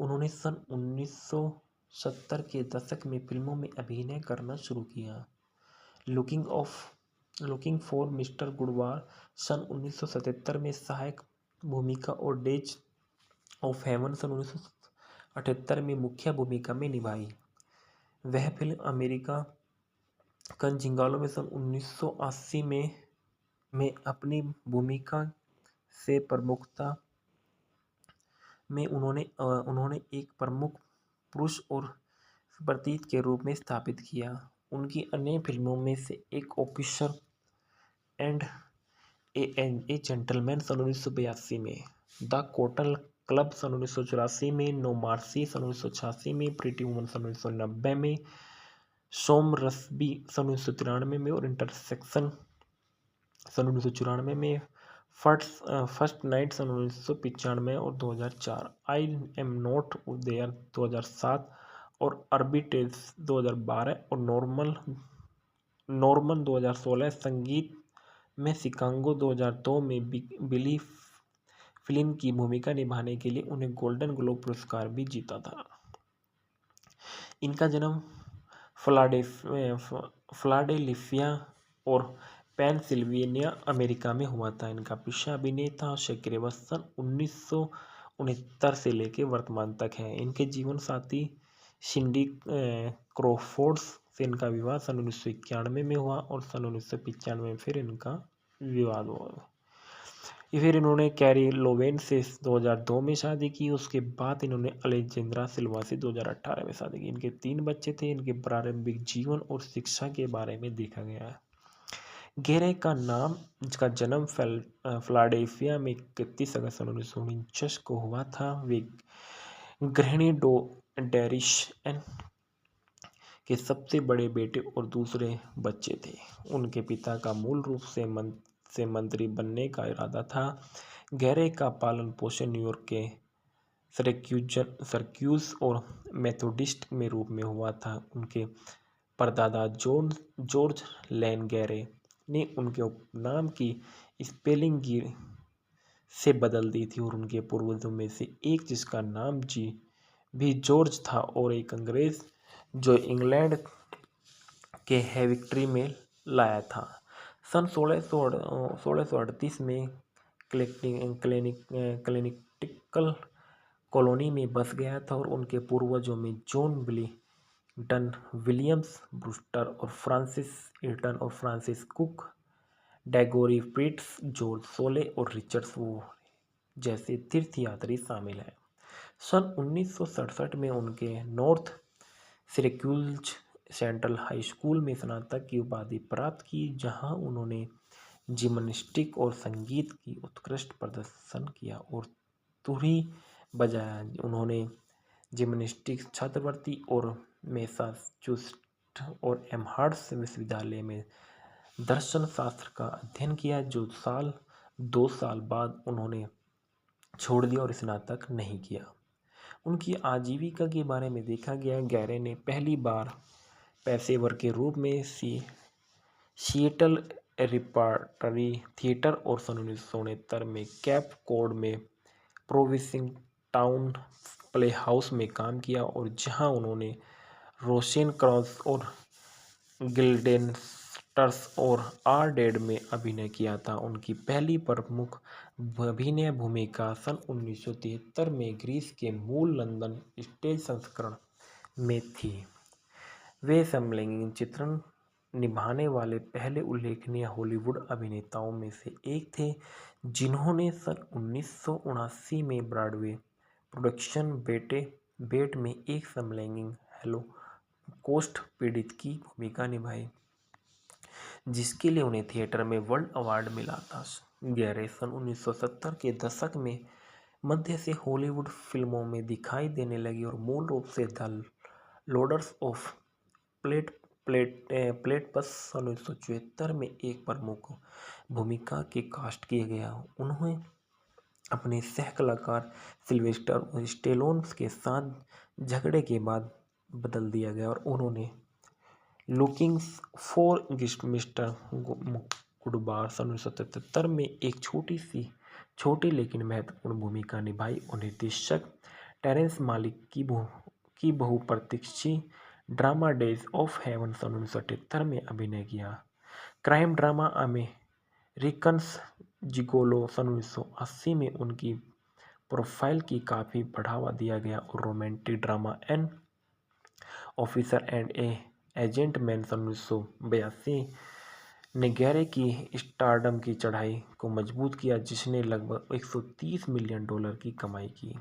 उन्होंने सन 1970 के दशक में फिल्मों में अभिनय करना शुरू किया। लुकिंग फॉर मिस्टर गुडवार सन 1977 में सहायक भूमिका और डेज ऑफ हेवन सन 1978 में मुख्य भूमिका में निभाई। वह फिल्म अमेरिका जिंगालो में सन 1980 में अपनी भूमिका से प्रमुखता में उन्होंने एक प्रमुख पुरुष और प्रतीक के रूप में स्थापित किया। उनकी अन्य फिल्मों में से एक ऑफिसर एंड ए जेंटलमैन सन 1982 में, द कोटल क्लब सन 1984 में, नो मार्सी सन 1986 में, प्रीटी वुमन सन 1990 में, सोम रसबी सन 1993 में और इंटरसेक्शन सन 1994 में, फर्स्ट नाइट सन 1995 और 2004, आई एम नॉट देयर 2007 और अर्बिटेज 2012 और नॉर्मन 2016। संगीत में शिकागो 2002 में बिली फिलिन की भूमिका निभाने के लिए उन्हें गोल्डन ग्लोब पुरस्कार भी जीता था। इनका जन्म फिलाडेल्फिया और पेनसिल्वेनिया अमेरिका में हुआ था। इनका पेशा अभिनेता और सक्रिय सन 1969 से लेकर वर्तमान तक है। इनके जीवन साथी सिंडी क्रॉफोर्ड से इनका विवाह सन 1991 में हुआ और सन 1995 में फिर इनका विवाद हुआ। फिर इन्होंने कैरी लोवेन से 2002 में शादी की। उसके बाद इन्होंने अलेक्जेंड्रा सिल्वा से 2018 में शादी की। इनके 3 बच्चे थे। इनके प्रारंभिक जीवन और शिक्षा के बारे में देखा गया है। गैरे का जन्म फिलाडेल्फिया में 31 अगस्त 1949 को हुआ था। वे गृहिणी डेरिस एन के सबसे बड़े बेटे और दूसरे बच्चे थे। उनके पिता का मूल रूप से मंत्री बनने का इरादा था। गैरे का पालन पोषण न्यूयॉर्क के सरक्यूज और मेथोडिस्ट में रूप में हुआ था। उनके परदादा जॉर्ज लैन गैरे ने उनके उपनाम की स्पेलिंग से बदल दी थी और उनके पूर्वजों में से एक, जिसका नाम भी जॉर्ज था, और एक अंग्रेज जो इंग्लैंड के हैविक्ट्री में लाया था, सन 1638 में क्लेनिकटिकल कॉलोनी में बस गया था। और उनके पूर्वजों में जॉन विलिंगटन, विलियम्स ब्रूस्टर और फ्रांसिस ईटन और फ्रांसिस कुक, डेगोरी प्रीट्स, जॉर्ज सोले और रिचर्ड वूड जैसे तीर्थयात्री शामिल हैं। सन 1967 में उनके नॉर्थ सिरेक्यूज सेंट्रल हाई स्कूल में स्नातक की उपाधि प्राप्त की, जहां उन्होंने जिम्नास्टिक और संगीत की उत्कृष्ट प्रदर्शन किया और तुरही बजाया। उन्होंने जिम्नास्टिक्स छात्रवृत्ति और मैसाचुसेट्स और एमहर्स्ट विश्वविद्यालय में दर्शन शास्त्र का अध्ययन किया, जो 2 साल बाद उन्होंने छोड़ दिया और स्नातक नहीं किया। उनकी आजीविका के बारे में देखा गया। गैरे ने पहली बार पेशेवर के रूप में सिएटल रिपर्टरी थिएटर और सन 1969 में कैप कोड में प्रोविंसिंग टाउन प्ले हाउस में काम किया, और जहां उन्होंने रोसेनक्रॉस और गिल्डेस्टर्स और आर डेड में अभिनय किया था। उनकी पहली प्रमुख अभिनय भूमिका सन 1973 में ग्रीस के मूल लंदन स्टेज संस्करण में थी। वे समलैंगिक चित्रण निभाने वाले पहले उल्लेखनीय हॉलीवुड अभिनेताओं में से एक थे, जिन्होंने सन 1979 में ब्रॉडवे प्रोडक्शन बेट में एक समलैंगिक होलोकॉस्ट पीड़ित की भूमिका निभाई, जिसके लिए उन्हें थिएटर में वर्ल्ड अवार्ड मिला था। गैरे सन 1970 के दशक में मध्य से हॉलीवुड फिल्मों में दिखाई देने लगी और मूल रूप से द लॉर्ड्स ऑफ प्लेटपस सन 1974 में एक प्रमुख भूमिका के कास्ट किया गया। उन्हें अपने सह कलाकार सिल्वेस्टर स्टेलोन के साथ झगड़े के बाद बदल दिया गया और उन्होंने लुकिंग फॉर मिस्टर गुडबार सन 1977 में एक छोटी लेकिन महत्वपूर्ण भूमिका निभाई और निर्देशक टेरेंस मालिक की बहुप्रतीक्षित ड्रामा डेज ऑफ हेवन सन 1978 में अभिनय किया। क्राइम ड्रामा अमेरिकन्स जिगोलो सन 1980 में उनकी प्रोफाइल की काफ़ी बढ़ावा दिया गया और romantic drama an officer and agent man सन 1982 ने गैरे की स्टारडम की चढ़ाई को मजबूत किया, जिसने लगभग $130 मिलियन की कमाई की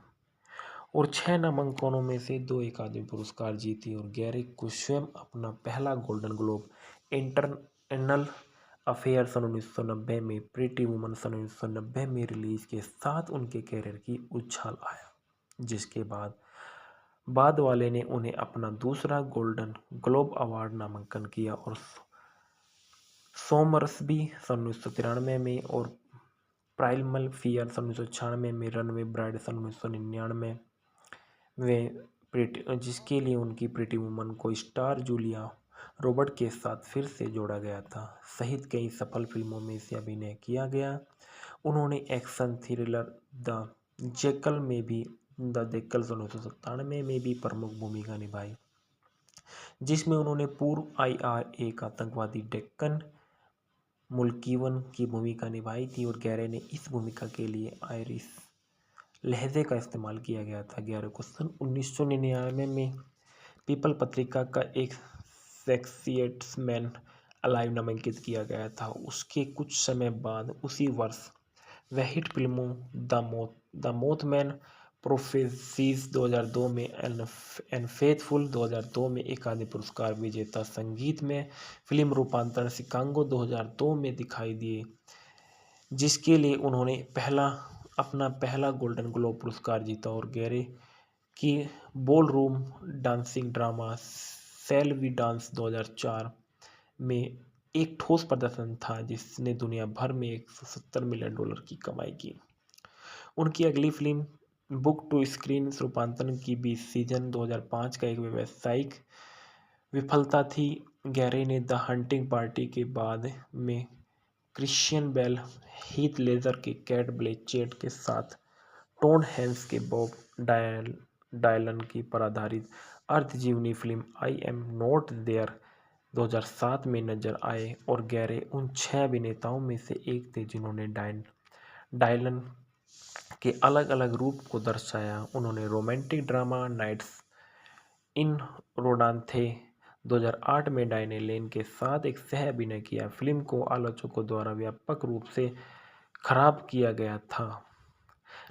और 6 नामांकनों में से 2 अकादमी पुरस्कार जीती। और गैरे को स्वयं अपना पहला गोल्डन ग्लोब इंटरनल अफेयर सन 1990 में प्रीटी वुमन सन 1990 में रिलीज के साथ उनके कैरियर की उछाल आया, जिसके बाद वाले ने उन्हें अपना दूसरा गोल्डन ग्लोब अवार्ड नामांकन किया और सोमरसबी सन 1993 में और प्राइमल फियर सन 1996 में, रनवे ब्राइड सन 1999 में, जिसके लिए उनकी प्रीटी वुमन को स्टार जूलिया रॉबर्ट के साथ फिर से जोड़ा गया था, सहित कई सफल फिल्मों में से अभिनय किया गया। उन्होंने एक्शन थ्रिलर द जेकल सन 1997 में भी प्रमुख भूमिका निभाई, जिसमें उन्होंने पूर्व IRA का आतंकवादी डेक्कन मुल्कीवन की भूमिका निभाई थी और गैरे ने इस भूमिका के लिए आयरिश लहजे का इस्तेमाल किया गया था। गैरे को सन 1999 में पीपल पत्रिका का एक सेक्सिएस्ट मैन अलाइव नामांकित किया गया था। उसके कुछ समय बाद उसी वर्ष वह हिट फिल्मों द मोथमैन प्रोफेसीज 2002 में अनफेथफुल 2002 में अकादमी पुरस्कार विजेता संगीत में फिल्म रूपांतरण शिकागो 2002 में दिखाई दिए, जिसके लिए उन्होंने अपना पहला गोल्डन ग्लोब पुरस्कार जीता। और गैरे की ballroom dancing drama Shall We Dance 2004 में एक ठोस प्रदर्शन था जिसने दुनिया भर में $170 मिलियन की कमाई की। उनकी अगली फिल्म बुक टू स्क्रीन रूपांतरण की भी सीजन 2005 का एक व्यावसायिक विफलता थी। गैरे ने द हंटिंग पार्टी के बाद में क्रिश्चियन बेल, हीथ लेजर के कैट ब्लैंचेट के साथ टॉम हैंक्स के बॉब डायलन की पर आधारित अर्धजीवनी film I am not there 2007 में नजर आए और गैरे उन 6 अभिनेताओं में से एक थे जिन्होंने डायलन के अलग अलग रूप को दर्शाया। उन्होंने रोमांटिक ड्रामा नाइट्स इन रोडांथे 2008 में डायने लेन के साथ एक सह अभिनय किया। फिल्म को आलोचकों द्वारा व्यापक रूप से खराब किया गया था,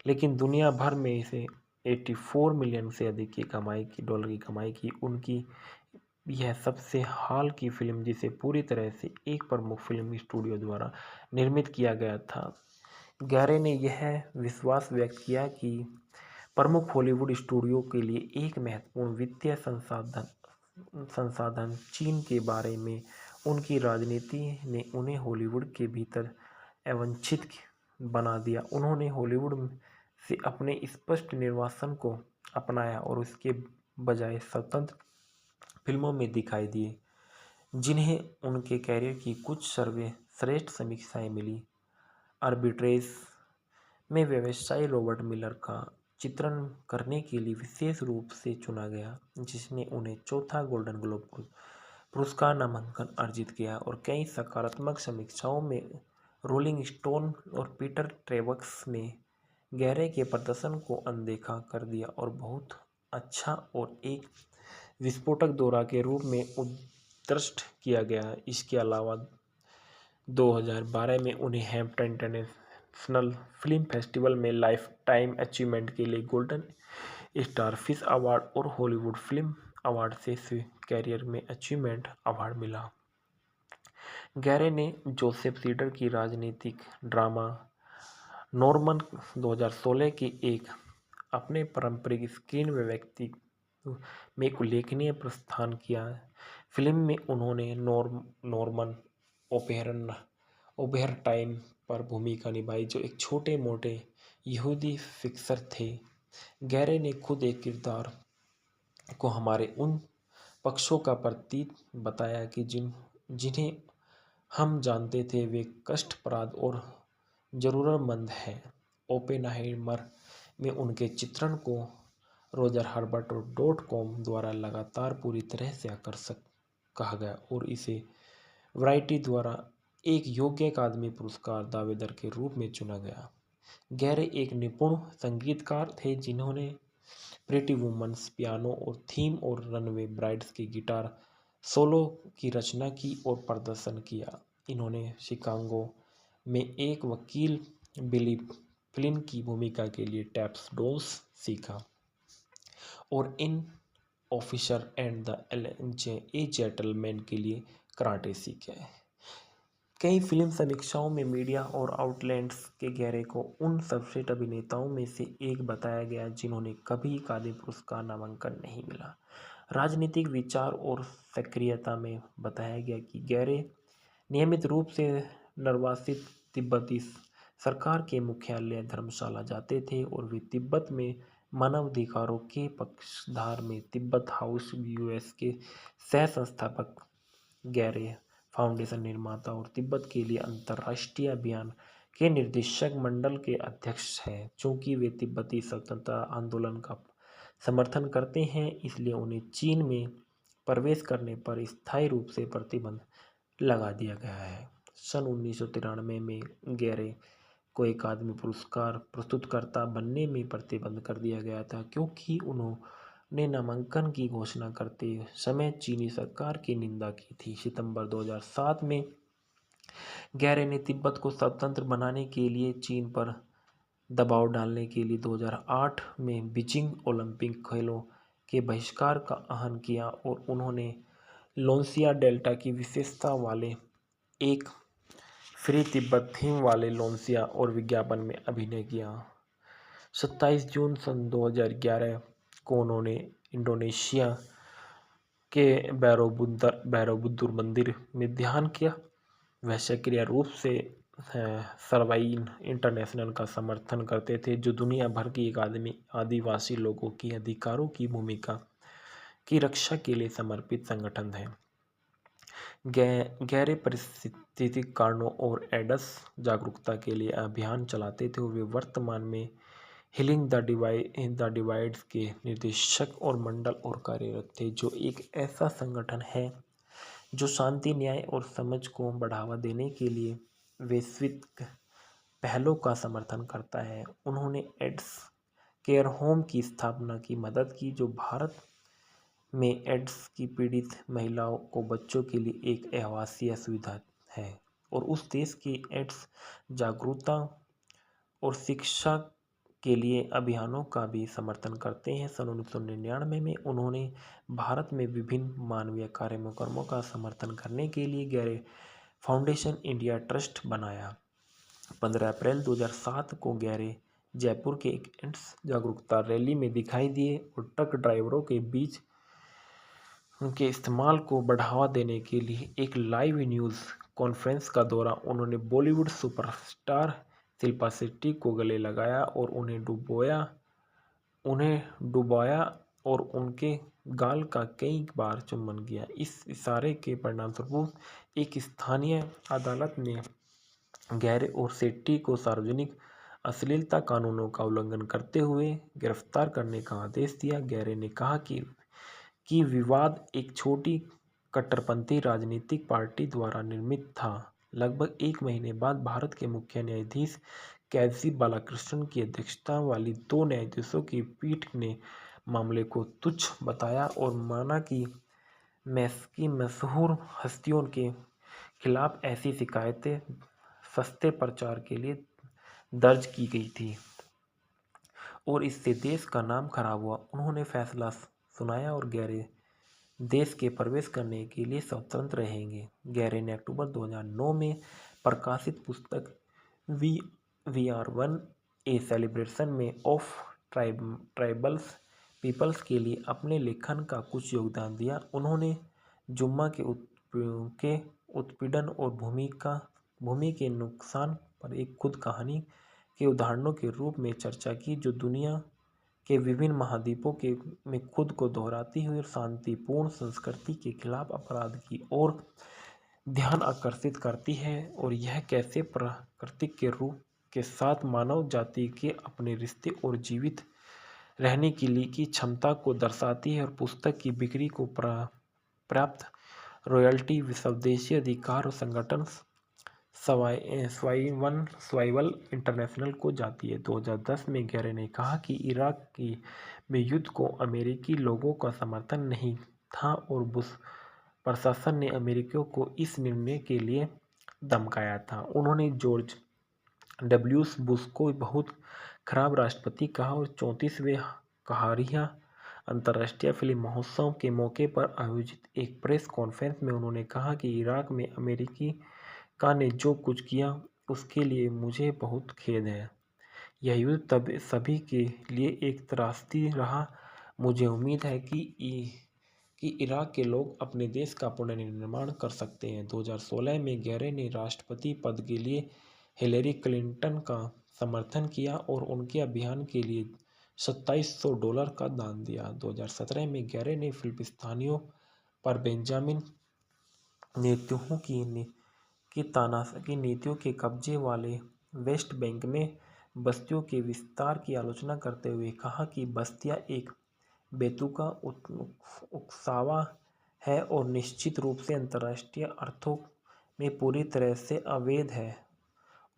लेकिन दुनिया भर में इसे 84 मिलियन से अधिक की डॉलर की कमाई की। उनकी यह सबसे हाल की फिल्म जिसे पूरी तरह से एक प्रमुख फिल्म स्टूडियो द्वारा निर्मित किया गया था। गैरे ने यह विश्वास व्यक्त किया कि प्रमुख हॉलीवुड स्टूडियो के लिए एक महत्वपूर्ण वित्तीय संसाधन चीन के बारे में उनकी राजनीति ने उन्हें हॉलीवुड के भीतर अवांछित बना दिया। उन्होंने हॉलीवुड से अपने स्पष्ट निर्वासन को अपनाया और उसके बजाय स्वतंत्र फिल्मों में दिखाई दिए, जिन्हें उनके कैरियर की कुछ सर्वश्रेष्ठ समीक्षाएं मिली। आर्बिट्रेज में व्यवसायी रॉबर्ट मिलर का चित्रण करने के लिए विशेष रूप से चुना गया, जिसने उन्हें चौथा गोल्डन ग्लोब पुरस्कार नामांकन अर्जित किया और कई सकारात्मक समीक्षाओं में रोलिंग स्टोन और पीटर ट्रेवक्स ने गैरे के प्रदर्शन को अनदेखा कर दिया और बहुत अच्छा और एक विस्फोटक दौरा के रूप में उद्धृत किया गया। इसके अलावा 2012 में उन्हें हैम्पटन इंटरनेशनल फिल्म फेस्टिवल में लाइफ टाइम अचीवमेंट के लिए गोल्डन स्टारफिश अवार्ड और हॉलीवुड फिल्म अवार्ड से कैरियर में अचीवमेंट अवार्ड मिला। गैरे ने जोसेफ सीडर की राजनीतिक ड्रामा नॉर्मन 2016 के एक अपने पारंपरिक स्क्रीन व्यक्तित्व में एक उल्लेखनीय प्रस्थान किया। फिल्म में उन्होंने नॉर्मन ओपेरटाइन पर भूमिका निभाई, जो एक छोटे मोटे यहूदी फिक्सर थे। गैरे ने खुद एक किरदार को हमारे उन पक्षों का प्रतीक बताया कि जिन्हें हम जानते थे वे कष्टप्रद और जरूरतमंद हैं। ओपेनहाइमर में उनके चित्रण को रोजर हर्बर्ट और .com द्वारा लगातार पूरी तरह से आकर्षक कहा गया और इसे वैरायटी द्वारा एक योग्य अकादमी पुरस्कार दावेदार के रूप में चुना गया। गैरे एक निपुण संगीतकार थे जिन्होंने प्रिटी वुमन्स, पियानो और थीम और रनवे ब्राइड्स की गिटार सोलो की रचना की और प्रदर्शन किया। इन्होंने शिकागो में एक वकील बिली फ्लिन की भूमिका के लिए टैप डांस सीखा और in officer and the a gentleman के लिए कराटे सीखे। कई फिल्म समीक्षाओं में मीडिया और आउटलेट्स के गैरे को उन सर्वश्रेष्ठ अभिनेताओं में से एक बताया गया जिन्होंने कभी अकादमी पुरस्कार नामांकन नहीं मिला। राजनीतिक विचार और सक्रियता में बताया गया कि गैरे नियमित रूप से निर्वासित तिब्बती सरकार के मुख्यालय धर्मशाला जाते थे और वे तिब्बत में मानवाधिकारों के पक्षधर में तिब्बत हाउस यूएस के सह संस्थापक, गैरे फाउंडेशन निर्माता और तिब्बत के लिए अंतर्राष्ट्रीय अभियान के निदेशक मंडल के अध्यक्ष हैं। चूंकि वे तिब्बती स्वतंत्रता आंदोलन का समर्थन करते हैं, इसलिए उन्हें चीन में प्रवेश करने पर स्थायी रूप से प्रतिबंध लगा दिया गया है। सन 1993 में गैरे को अकादमी पुरस्कार प्रस्तुतकर्ता बनने में प्रतिबंध कर दिया गया था क्योंकि उन्होंने नामांकन की घोषणा करते समय चीनी सरकार की निंदा की थी। सितंबर 2007 में गैरे ने तिब्बत को स्वतंत्र बनाने के लिए चीन पर दबाव डालने के लिए 2008 में बीजिंग ओलंपिक खेलों के बहिष्कार का आह्वान किया और उन्होंने लोन्सिया डेल्टा की विशेषता वाले एक फ्री तिब्बत थीम वाले लोन्सिया और विज्ञापन में अभिनय किया। 27 जून सन 2011 को उन्होंने इंडोनेशिया के बैरोबुद्दूर मंदिर में ध्यान किया। वह सक्रिय रूप से सर्वाइन इंटरनेशनल का समर्थन करते थे, जो दुनिया भर की एक आदिवासी लोगों की अधिकारों की भूमिका की रक्षा के लिए समर्पित संगठन है। गहरे पारिस्थितिक कारणों और एड्स जागरूकता के लिए अभियान चलाते थे, और वे वर्तमान में हीलिंग द डिवाइड्स के निर्देशक और मंडल और कार्यरत थे, जो एक ऐसा संगठन है जो शांति, न्याय और समझ को बढ़ावा देने के लिए वैश्विक पहलों का समर्थन करता है। उन्होंने एड्स केयर होम की स्थापना की मदद की, जो भारत में एड्स की पीड़ित महिलाओं को बच्चों के लिए एक आवासीय सुविधा है, और उस देश की एड्स जागरूकता और शिक्षा के लिए अभियानों का भी समर्थन करते हैं। सन 1999 में उन्होंने भारत में विभिन्न मानवीय कार्यक्रमों का समर्थन करने के लिए गैरे फाउंडेशन इंडिया ट्रस्ट बनाया। 15 अप्रैल 2007 को गैरे जयपुर के एक एड्स जागरूकता रैली में दिखाई दिए, और ट्रक ड्राइवरों के बीच उनके इस्तेमाल को बढ़ावा देने के लिए एक लाइव न्यूज़ कॉन्फ्रेंस का दौरा। उन्होंने बॉलीवुड सुपरस्टार शिल्पा शेट्टी को गले लगाया और उन्हें डुबाया और उनके गाल का कई बार चुम्बन किया। इस इशारे के परिणामस्वरूप एक स्थानीय अदालत ने गैरे और शेट्टी को सार्वजनिक अश्लीलता कानूनों का उल्लंघन करते हुए गिरफ्तार करने का आदेश दिया। गैरे ने कहा कि विवाद एक छोटी कट्टरपंथी राजनीतिक पार्टी द्वारा निर्मित था। लगभग एक महीने बाद भारत के मुख्य न्यायाधीश कैसी बालाकृष्णन की अध्यक्षता वाली 2 न्यायाधीशों की पीठ ने मामले को तुच्छ बताया और माना कि मशहूर हस्तियों के खिलाफ ऐसी शिकायतें सस्ते प्रचार के लिए दर्ज की गई थी और इससे देश का नाम खराब हुआ। उन्होंने फैसला सुनाया और गैरे देश के प्रवेश करने के लिए स्वतंत्र रहेंगे। गैरे ने अक्टूबर 2009 में प्रकाशित पुस्तक We Are One A Celebration में ऑफ ट्राइबल्स पीपल्स के लिए अपने लेखन का कुछ योगदान दिया। उन्होंने जुम्मा के उत्पीड़न और भूमि के नुकसान पर एक खुद कहानी के उदाहरणों के रूप में चर्चा की, जो दुनिया के विभिन्न महाद्वीपों में खुद को दोहराती हुई शांतिपूर्ण संस्कृति के खिलाफ अपराध की ओर ध्यान आकर्षित करती है, और यह कैसे प्रकृति के रूप के साथ मानव जाति के अपने रिश्ते और जीवित रहने के लिए की क्षमता को दर्शाती है। और पुस्तक की बिक्री को प्राप्त रॉयल्टी स्वदेशी अधिकार और संगठन सर्वाइवल इंटरनेशनल को जाती है। 2010 में गैरे ने कहा कि इराक में युद्ध को अमेरिकी लोगों का समर्थन नहीं था, और बुश प्रशासन ने अमेरिकियों को इस निर्णय के लिए धमकाया था। उन्होंने जॉर्ज डब्ल्यू बुश को बहुत खराब राष्ट्रपति कहा, और 34वें कहारिया अंतर्राष्ट्रीय फिल्म महोत्सव के मौके पर आयोजित एक प्रेस कॉन्फ्रेंस में उन्होंने कहा कि इराक में अमेरिका ने जो कुछ किया उसके लिए मुझे बहुत खेद है। यह युद्ध तब सभी के लिए एक त्रासदी रहा। मुझे उम्मीद है कि इराक के लोग अपने देश का पुनर्निर्माण कर सकते हैं। 2016 में गैरे ने राष्ट्रपति पद के लिए हिलेरी क्लिंटन का समर्थन किया और उनके अभियान के लिए $2700 का दान दिया। 2017 में गैरे ने फिलिस्तीनियों पर बेंजामिन नेतन्याहू की नीतियों के कब्जे वाले वेस्ट बैंक में बस्तियों के विस्तार की आलोचना करते हुए कहा कि बस्तियां एक बेतुका उकसावा है और निश्चित रूप से अंतर्राष्ट्रीय अर्थों में पूरी तरह से अवैध है,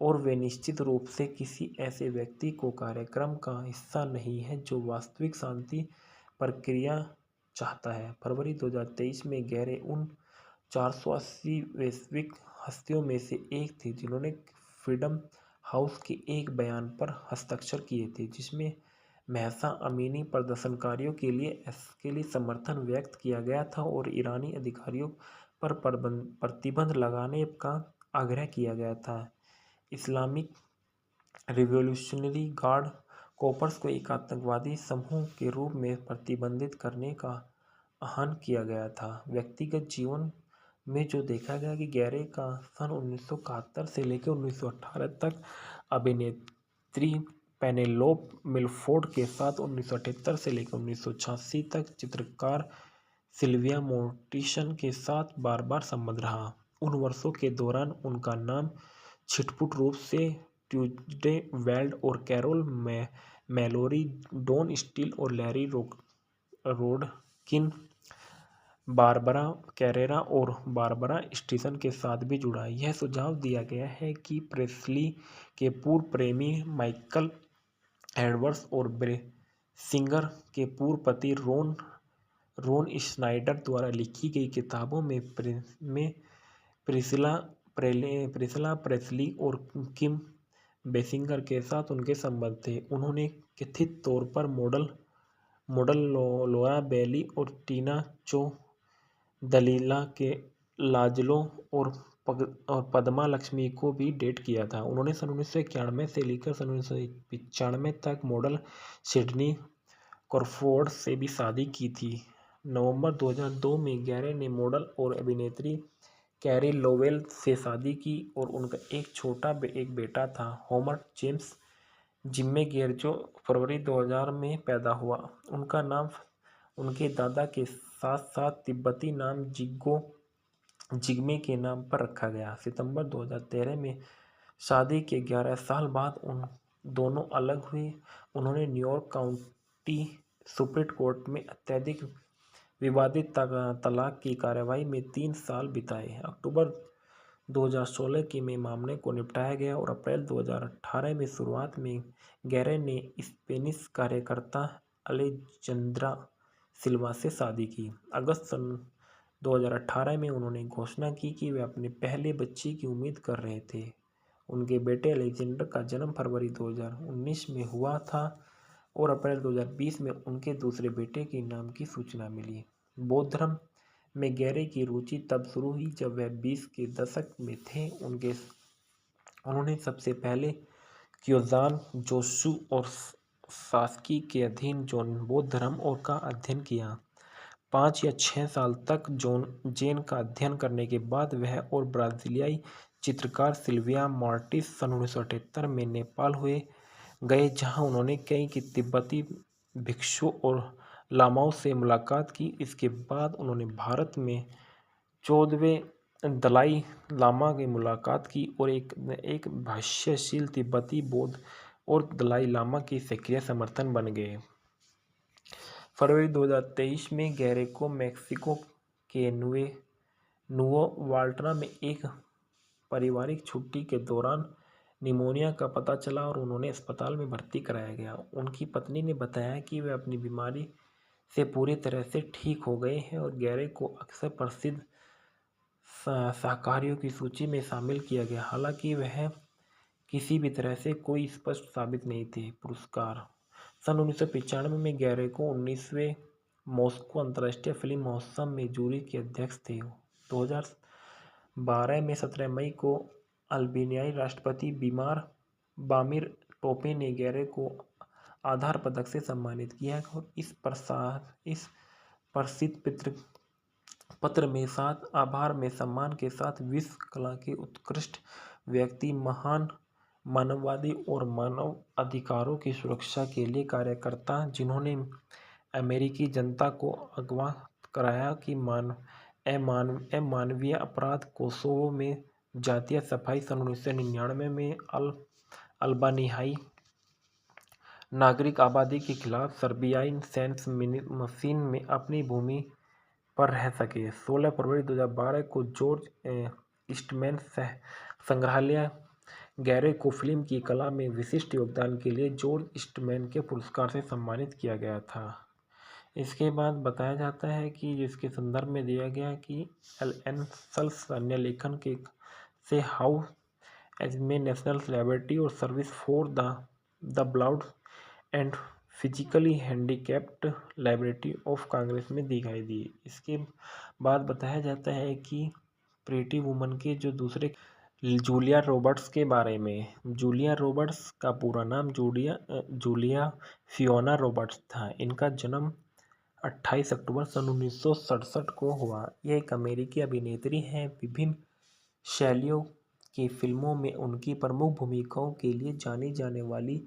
और वे निश्चित रूप से किसी ऐसे व्यक्ति को कार्यक्रम का हिस्सा नहीं है जो वास्तविक शांति प्रक्रिया चाहता है। फरवरी 2023 में गैरे उन 480 वैश्विक हस्तियों में से एक थे जिन्होंने फ्रीडम हाउस के एक बयान पर हस्ताक्षर किए थे, जिसमें महसा अमीनी प्रदर्शनकारियों के लिए समर्थन व्यक्त किया गया था और ईरानी अधिकारियों पर प्रतिबंध लगाने का आग्रह किया गया था। इस्लामिक रिवॉल्यूशनरी गार्ड कॉर्प्स को एक आतंकवादी समूह के रूप में प्रतिबंधित करने का आहन किया गया था। व्यक्तिगत जीवन में जो देखा गया कि गैरे का सन 1971 से लेकर 1918 तक अभिनेत्री पेनेलोप मिलफोर्ड के साथ 1978 से लेकर 1986 तक चित्रकार सिल्विया मोर्टिसन के साथ बार बार संबंध रहा। उन वर्षों के दौरान उनका नाम छिटपुट रूप से ट्यूजडे वेल्ड और कैरोल मैलोरी, डॉन स्टील और लैरी रोडकिन, बारबरा कैरेरा और बारबरा स्टीसन के साथ भी जुड़ा। यह सुझाव दिया गया है कि प्रेस्ली के पूर्व प्रेमी माइकल एडवर्ड्स और ब्रेसिंगर के पूर्व पति रोन स्नाइडर द्वारा लिखी गई किताबों में प्रिसिला प्रेस्ली और किम बेसिंगर के साथ उनके संबंध थे। उन्होंने कथित तौर पर मॉडल लोरा बेली और टीना चो, दलीला के लाजलो और पद्मा लक्ष्मी को भी डेट किया था। उन्होंने सन 1991 से लेकर सन 1995 तक मॉडल सिडनी क्रॉफोर्ड से भी शादी की थी। नवंबर 2002 में गैरे ने मॉडल और अभिनेत्री कैरी लोवेल से शादी की और उनका एक बेटा था, होमर जेम्स जिम्मे गेर, जो फरवरी 2000 में पैदा हुआ। उनका नाम उनके दादा के साथ साथ तिब्बती नाम जिग्मे के नाम पर रखा गया। सितंबर 2013 में शादी के 11 साल बाद उन दोनों अलग हुए। उन्होंने न्यूयॉर्क काउंटी सुप्रीम कोर्ट में अत्यधिक विवादित तलाक की कार्रवाई में 3 साल बिताए। अक्टूबर 2016 के में मामले को निपटाया गया और अप्रैल 2018 में शुरुआत में गैरे ने स्पेनिश कार्यकर्ता अलेजंद्रा सिल्वा से शादी की। अगस्त सन 2018 में उन्होंने घोषणा की कि वे अपने पहले बच्चे की उम्मीद कर रहे थे। उनके बेटे अलेक्जेंडर का जन्म फरवरी 2019 में हुआ था और अप्रैल 2020 में उनके दूसरे बेटे के नाम की सूचना मिली। बौद्ध धर्म में गैरे की रुचि तब शुरू हुई जब वह 20 के दशक में थे। उन्होंने सबसे पहले क्योजान जोशु और सास्की के अधीन जैन बौद्ध धर्म और का अध्ययन किया। 5 या 6 साल तक जैन का अध्ययन करने के बाद वह और ब्राजीलियाई चित्रकार सिल्विया मोर्टिस सन 1978 में नेपाल हुए गए, जहां उन्होंने कई तिब्बती भिक्षुओं और लामाओं से मुलाकात की। इसके बाद उन्होंने भारत में 14वें दलाई लामा की मुलाकात की और एक भाष्यशील तिब्बती बौद्ध और दलाई लामा के सक्रिय समर्थन बन गए। फरवरी 2023 में गैरे को मेक्सिको के नुवो वाल्टना में एक पारिवारिक छुट्टी के दौरान निमोनिया का पता चला और उन्होंने अस्पताल में भर्ती कराया गया। उनकी पत्नी ने बताया कि वे अपनी बीमारी से पूरी तरह से ठीक हो गए हैं और गैरे को अक्सर प्रसिद्ध शाकाहारियों की सूची में शामिल किया गया, हालांकि वह किसी भी तरह से कोई स्पष्ट साबित नहीं थे। पुरस्कार सन 1995 में गैरे को 19वें मॉस्को अंतर्राष्ट्रीय फिल्म महोत्सव में जूरी के अध्यक्ष थे। 2012 में 17 मई को अल्बानियाई राष्ट्रपति बामिर टोपे ने गैरे को आधार पदक से सम्मानित किया और इस प्रसिद्ध पत्र में साथ आभार में सम्मान के साथ विश्व कला के उत्कृष्ट व्यक्ति, महान मानववादी और मानव अधिकारों की सुरक्षा के लिए कार्यकर्ता, जिन्होंने अमेरिकी जनता को अगवा कराया कि अमानवीय अपराध कोसोवो में जातीय सफाई सन 1999 में अल्बानियाई नागरिक आबादी के खिलाफ सर्बियाई सैन्य मशीन में अपनी भूमि पर रह सके। 16 फरवरी 2012 को जॉर्ज ईस्टमैन संग्रहालय गैरे को फिल्म की कला में विशिष्ट योगदान के लिए जॉर्ज ईस्टमैन के पुरस्कार से सम्मानित किया गया था। इसके बाद बताया जाता है कि जिसके संदर्भ में दिया गया कि एलन सल्स अन्य लेखन के से हाउ एज में नेशनल लाइब्रेरी और service for the blind and physically handicapped library of Congress में दिखाई दी। इसके बाद बताया जाता है कि प्रीटी वुमन के जो दूसरे जूलिया रॉबर्ट्स के बारे में। जूलिया रॉबर्ट्स का पूरा नाम जूलिया फियोना रॉबर्ट्स था। इनका जन्म 28 अक्टूबर सन 1967 को हुआ। यह एक अमेरिकी अभिनेत्री हैं। विभिन्न शैलियों की फिल्मों में उनकी प्रमुख भूमिकाओं के लिए जानी जाने वाली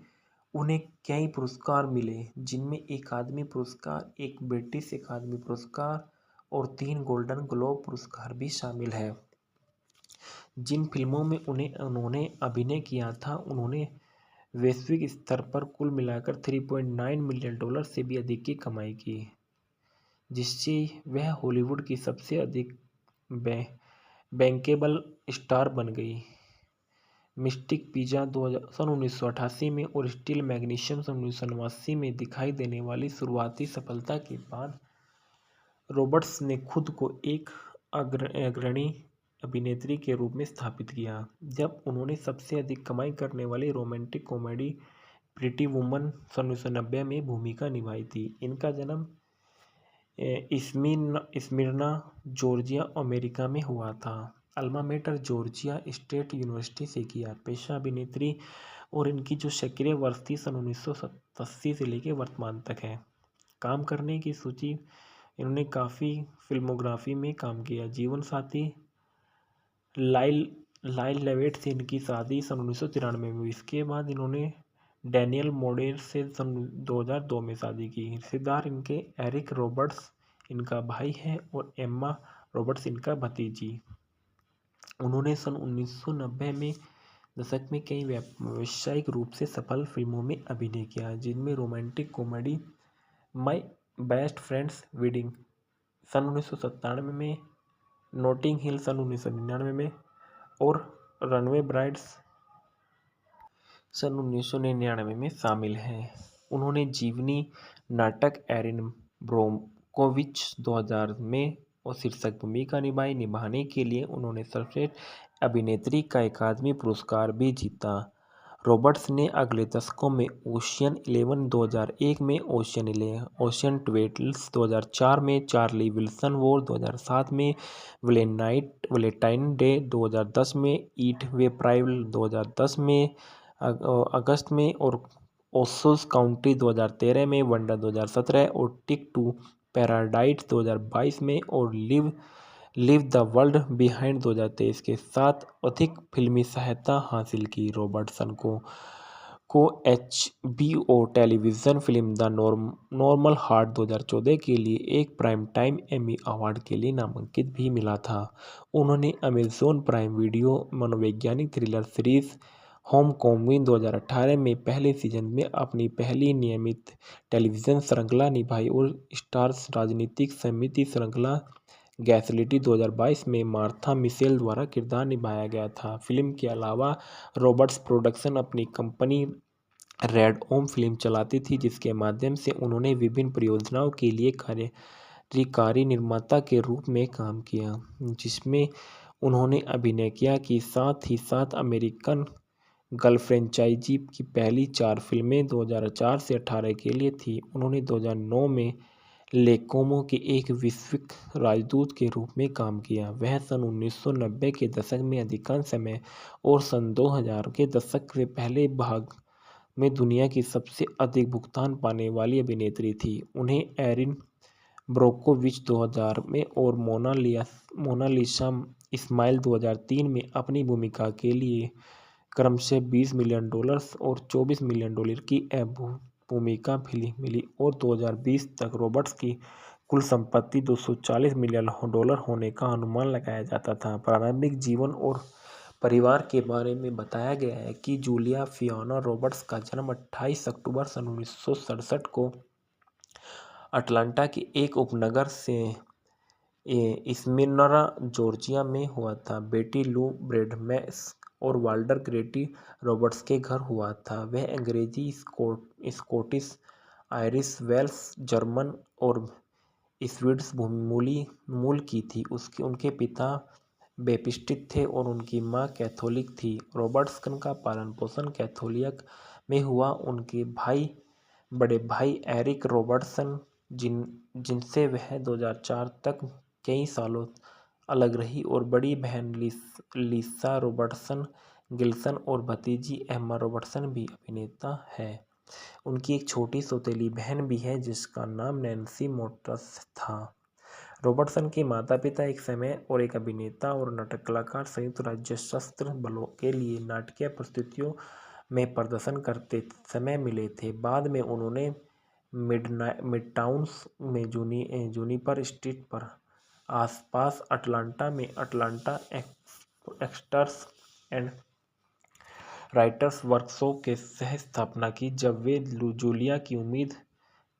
उन्हें कई पुरस्कार मिले, जिनमें अकादमी पुरस्कार, एक ब्रिटिश अकादमी पुरस्कार और 3 गोल्डन ग्लोब पुरस्कार भी शामिल है। जिन फिल्मों में उन्होंने अभिनय किया था, उन्होंने वैश्विक स्तर पर कुल मिलाकर $3.9 मिलियन से भी अधिक की कमाई की, जिससे वह हॉलीवुड की सबसे अधिक बैंकेबल स्टार बन गई। मिस्टिक पिज़्ज़ा सन 1988 में और स्टील मैग्नीशियम सन 1989 में दिखाई देने वाली शुरुआती सफलता के बाद रॉबर्ट्स ने खुद को एक अग्रणी अभिनेत्री के रूप में स्थापित किया, जब उन्होंने सबसे अधिक कमाई करने वाली रोमांटिक कॉमेडी प्रीटी वुमन सन 1990 में भूमिका निभाई थी। इनका जन्म स्मिर्ना, जॉर्जिया, अमेरिका में हुआ था। Alma matter Georgia state university से किया। पेशा अभिनेत्री और इनकी जो सक्रिय वर्ष थी सन 1980 से लेकर वर्तमान तक है। काम करने की सूची, इन्होंने काफ़ी फिल्मोग्राफी में काम किया। जीवन साथी लाइल लेविट से इनकी शादी सन 1993 में हुई। इसके बाद इन्होंने डैनियल मोडेर से सन 2002 में शादी की। रिश्तेदार इनके एरिक रॉबर्ट्स इनका भाई है और एम्मा रॉबर्ट्स इनका भतीजी। उन्होंने सन 1990 में दशक में कई व्यावसायिक रूप से सफल फिल्मों में अभिनय किया, जिनमें romantic comedy my best friend's wedding सन 1997 में, नॉटिंग हिल सन 1999 में और रनवे ब्राइड्स सन 1999 में शामिल हैं। उन्होंने जीवनी नाटक एरिन ब्रोकोविच 2000 में और शीर्षक भूमिका निभाने के लिए उन्होंने सर्वश्रेष्ठ अभिनेत्री का अकादमी पुरस्कार भी जीता। रॉबर्ट्स ने अगले दशकों में ओशियन 11 2001 में, ओशियन 12 2004 में, चार्ली विल्सन वॉर 2007 में, वैलेंटाइन डे 2010 में, ईट वे प्राइवल 2010 में अगस्त में और ओसोस काउंटी 2013 में, वंडर 2017 और टिक टू पैराडाइज 2022 में और लिव द वर्ल्ड बिहाइंड 2023 के साथ अधिक फिल्मी सहायता हासिल की। रॉबर्टसन को HBO television film the normal heart 2014 के लिए एक प्राइम टाइम एमी अवार्ड के लिए नामांकित भी मिला था। उन्होंने अमेज़न प्राइम वीडियो मनोवैज्ञानिक थ्रिलर सीरीज होमकमिंग 2018 में पहले सीजन में अपनी पहली नियमित टेलीविज़न श्रृंखला निभाई और स्टार्स राजनीतिक समिति श्रृंखला गैसलिटी 2022 में मार्था मिशेल द्वारा किरदार निभाया गया था। फिल्म के अलावा रॉबर्ट्स प्रोडक्शन अपनी कंपनी रेड ओम फिल्म चलाती थी, जिसके माध्यम से उन्होंने विभिन्न परियोजनाओं के लिए कार्यकारी निर्माता के रूप में काम किया, जिसमें उन्होंने अभिनय किया कि साथ ही साथ अमेरिकन गर्ल फ्रेंचाइजी की पहली 4 फिल्में 2004 से 2018 के लिए थी। उन्होंने 2009 में लेकोमो के एक वैश्विक राजदूत के रूप में काम किया। वह सन 1990 के दशक में अधिकांश समय और सन 2000 के दशक के पहले भाग में दुनिया की सबसे अधिक भुगतान पाने वाली अभिनेत्री थी। उन्हें एरिन ब्रोकोविच 2000 में और मोनालिसा इस्माइल 2003 में अपनी भूमिका के लिए क्रमशः $20 मिलियन और $24 मिलियन की भूमिका मिली और 2020 तक रॉबर्ट्स की कुल संपत्ति $240 मिलियन होने का अनुमान लगाया जाता था। प्रारंभिक जीवन और परिवार के बारे में बताया गया है कि जूलिया फियोना रॉबर्ट्स का जन्म 28 अक्टूबर सन 1967 को अटलांटा के एक उपनगर से स्मिर्ना, जॉर्जिया में हुआ था। बेटी लू ब्रैडमैन और वाल्टर ग्रेटी रॉबर्ट्स के घर हुआ था। वह अंग्रेजी, स्कॉटिश, आयरिश, वेल्श, जर्मन और स्वीडिश मूल की थी। उनके पिता बैप्टिस्ट थे और उनकी मां कैथोलिक थी। रॉबर्टसन का पालन पोषण कैथोलिक में हुआ। उनके बड़े भाई एरिक रॉबर्टसन, जिनसे वह 2004 तक कई सालों अलग रही, और बड़ी बहन लिसा रॉबर्टसन गिल्सन और भतीजी एम्मा रॉबर्टसन भी अभिनेता है। उनकी एक छोटी सौतेली बहन भी है जिसका नाम नैन्सी मोटस था। रॉबर्टसन के माता-पिता एक समय और एक अभिनेता और नाटक कलाकार संयुक्त राज्य सशस्त्र बलों के लिए नाटकीय परिस्थितियों में प्रदर्शन करते समय मिले थे। बाद में उन्होंने मिडटाउन में जूनिपर स्ट्रीट पर आसपास अटलांटा में Atlanta actors and writers workshop के सह स्थापना की। जब वे जूलिया की उम्मीद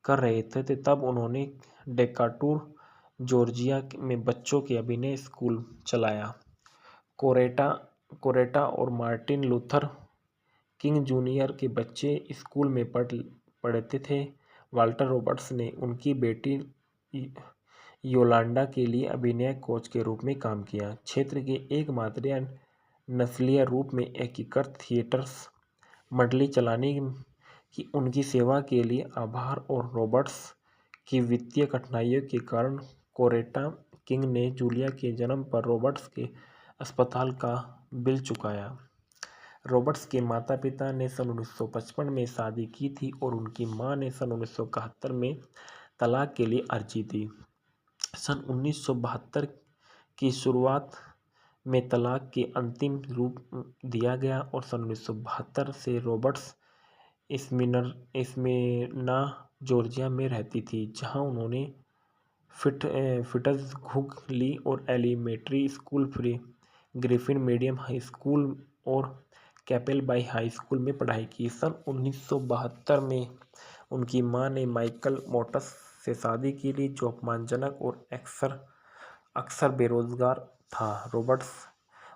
कर रहे थे तब उन्होंने डेकाटूर जॉर्जिया में बच्चों के अभिनय स्कूल चलाया। कोरेटा और मार्टिन लूथर किंग जूनियर के बच्चे स्कूल में पढ़ते थे। वाल्टर रॉबर्ट्स ने उनकी बेटी योलांडा के लिए अभिनय कोच के रूप में काम किया। क्षेत्र के एकमात्र नस्लीय रूप में एकीकृत थिएटर्स मंडली चलाने की उनकी सेवा के लिए आभार और रॉबर्ट्स की वित्तीय कठिनाइयों के कारण कोरेटा किंग ने जूलिया के जन्म पर रॉबर्ट्स के अस्पताल का बिल चुकाया। रॉबर्ट्स के माता-पिता ने सन 1955 में शादी की थी और उनकी मां ने सन 1971 में तलाक के लिए अर्जी दी। सन 1972 की शुरुआत में तलाक के अंतिम रूप दिया गया और सन 1972 से रॉबर्ट्स स्मिर्ना जॉर्जिया में रहती थी, जहां उन्होंने फिट्जहुक ली और Elementary School, Griffin Medium High School और कैपेल बाई हाई स्कूल में पढ़ाई की। सन 1972 में उनकी मां ने माइकल मोटस से शादी की ली, जो अपमानजनक और अक्सर बेरोजगार था। रॉबर्ट्स